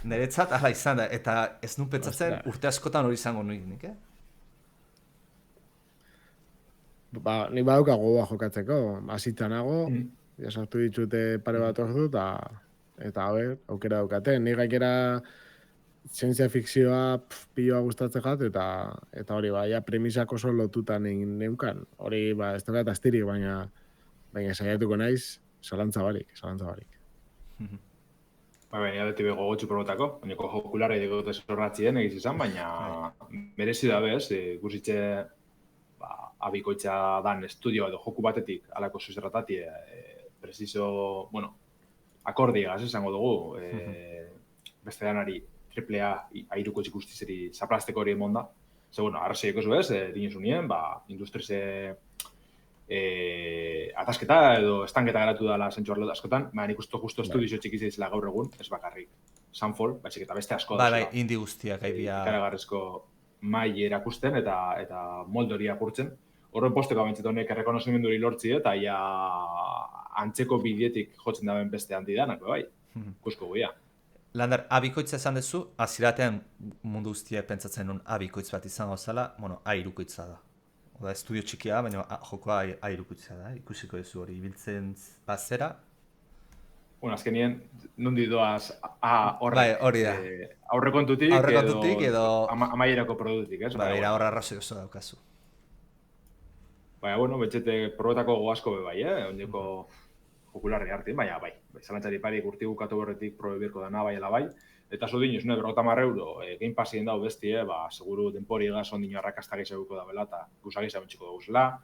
Niretzat ala izan da, eta ez nun pentsatzen urte askotan hori izango nik, Ni badauka gogoa jokatzeko, hasita nago, jasartu ditute pare bat ordu, eta Eta, aukera daukate. Ni gainera zientzia fikzioa piloa gustatzen jat, eta hori, ja, premisak oso lotutan neunkan. Hori, ez da astirik, baina saiatuko naiz, zalantza barik. Baina, beti gogotxu probotako, bainako jokularra edo zorratzien egiz izan, baina merezi da bez, guzitxe abikoitza dan estudio edo joku batetik, alako zuzerratatie, preciso, akordiegaz esango dugu, beste danari AAA airuko txikustizeri zaplasteko hori emonda. Ze, arrazoieko zuez, dinez unien, industrize atasketa edo estanketa geratu dela zentsu arlo askotan, nik uste justo estudio txikiz izela gaur egun, ez bakarrik Sunfall, baizik eta beste asko da. Bai, indi guztiak aibia. Ikaragarrizko mai erakusten eta moldori apurtzen. Horren posteko abentzetu honek errekonozimendu hori lortzi eta ja antzeko bidietik jotzen daben beste handi danak, bai, kusko guia. Lander, abikoitza esan dezu, aziratean mundu guztiak pentsatzen nun abikoitz bat izango zela, airukoitza da. Oda, estudio txikia, baina jokoa airukoitza da, ikusiko duzu hori, ibiltzen bazera. Azkenien, nondi doaz horrek. Hori da. Aurrekontutik edo amaierako produktik, ez? Baina horra arrazoi oso daukazu. Baina, betxete probetako goazko bai, ondiko jokularri hartin, baina bai. Zalantzari parik urti bukatu horretik probe birko dana bai, bai. Eta zo dinuz, €50 Game Passien dau bestie, seguru denpori egaz ondino arrakasta gehiaguko da bela, eta guzagi zabentziko duguzela.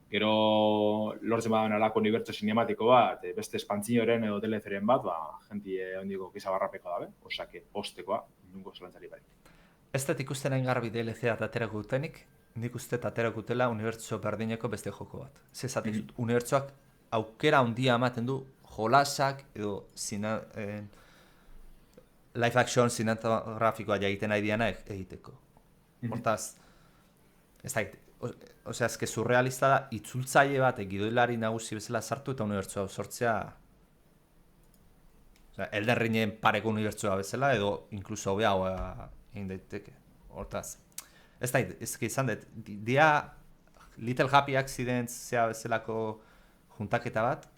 Gero, lortzen badan alako unibertso sinematiko bat, beste espantzinoren edo DLC-ren bat, jentie ondiko kizabarrapeko dabe, osake postekoa, nungo zalantzari parik. Ez da ikusten hain garbi DLC-a aterako dutenik, nik uste aterako dutela unibertso berdineko beste joko bat. Zezatik dut, unibertsoak aukera handia ematen du jolasak edo live action cinematografikoa egiten nahi diana egiteko. Hortaz, ez da, azke surrealista da, itzultzaile bat gidoilari nagusi bezala sartu eta unibertsoa sortzea Elden Ringen pareko unibertsoa bezala edo inkluso hobeagoa egin daiteke. Hortaz, ez da, izan dut, dia Little Happy Accidents zea bezalako juntaketa bat,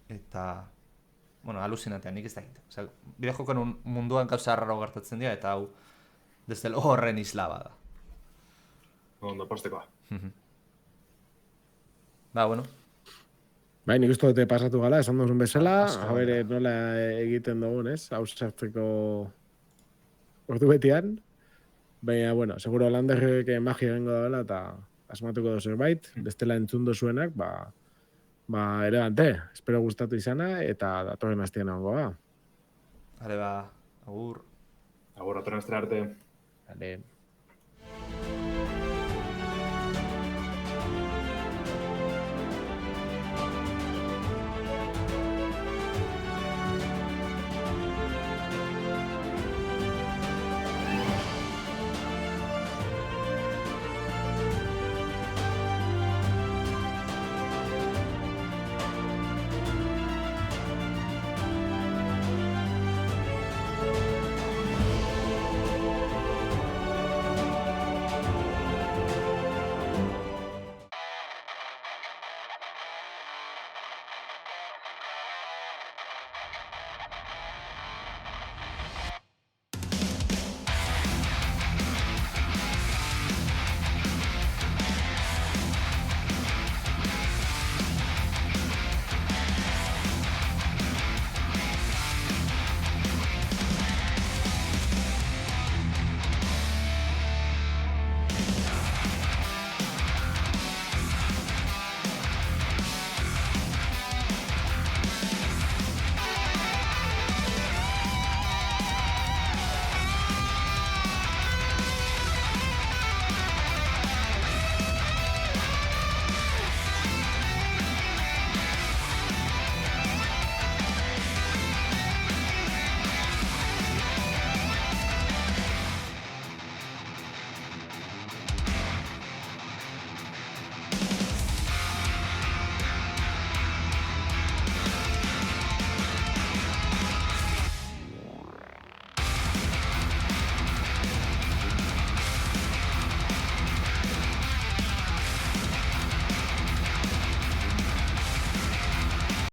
eta, alucinantean, nik ez da egite. Bideojokoen munduan gauza raro gertatzen dira, eta hau, desde horren isla bada. Ondo, postekoa. Bai, nik uste dute pasatu gala, esan duzun bezala, habere nola egiten dugun, ez? Hau sartzeko ordu betian. Baina, seguro Landerrek magia gengo da bela, eta asmatuko da zerbait, bestela entzun dozuenak, elegante, espero gustatu izana, eta datorren hastian egongo da. Hale agur. Agur, datorren hastea arte. Hale.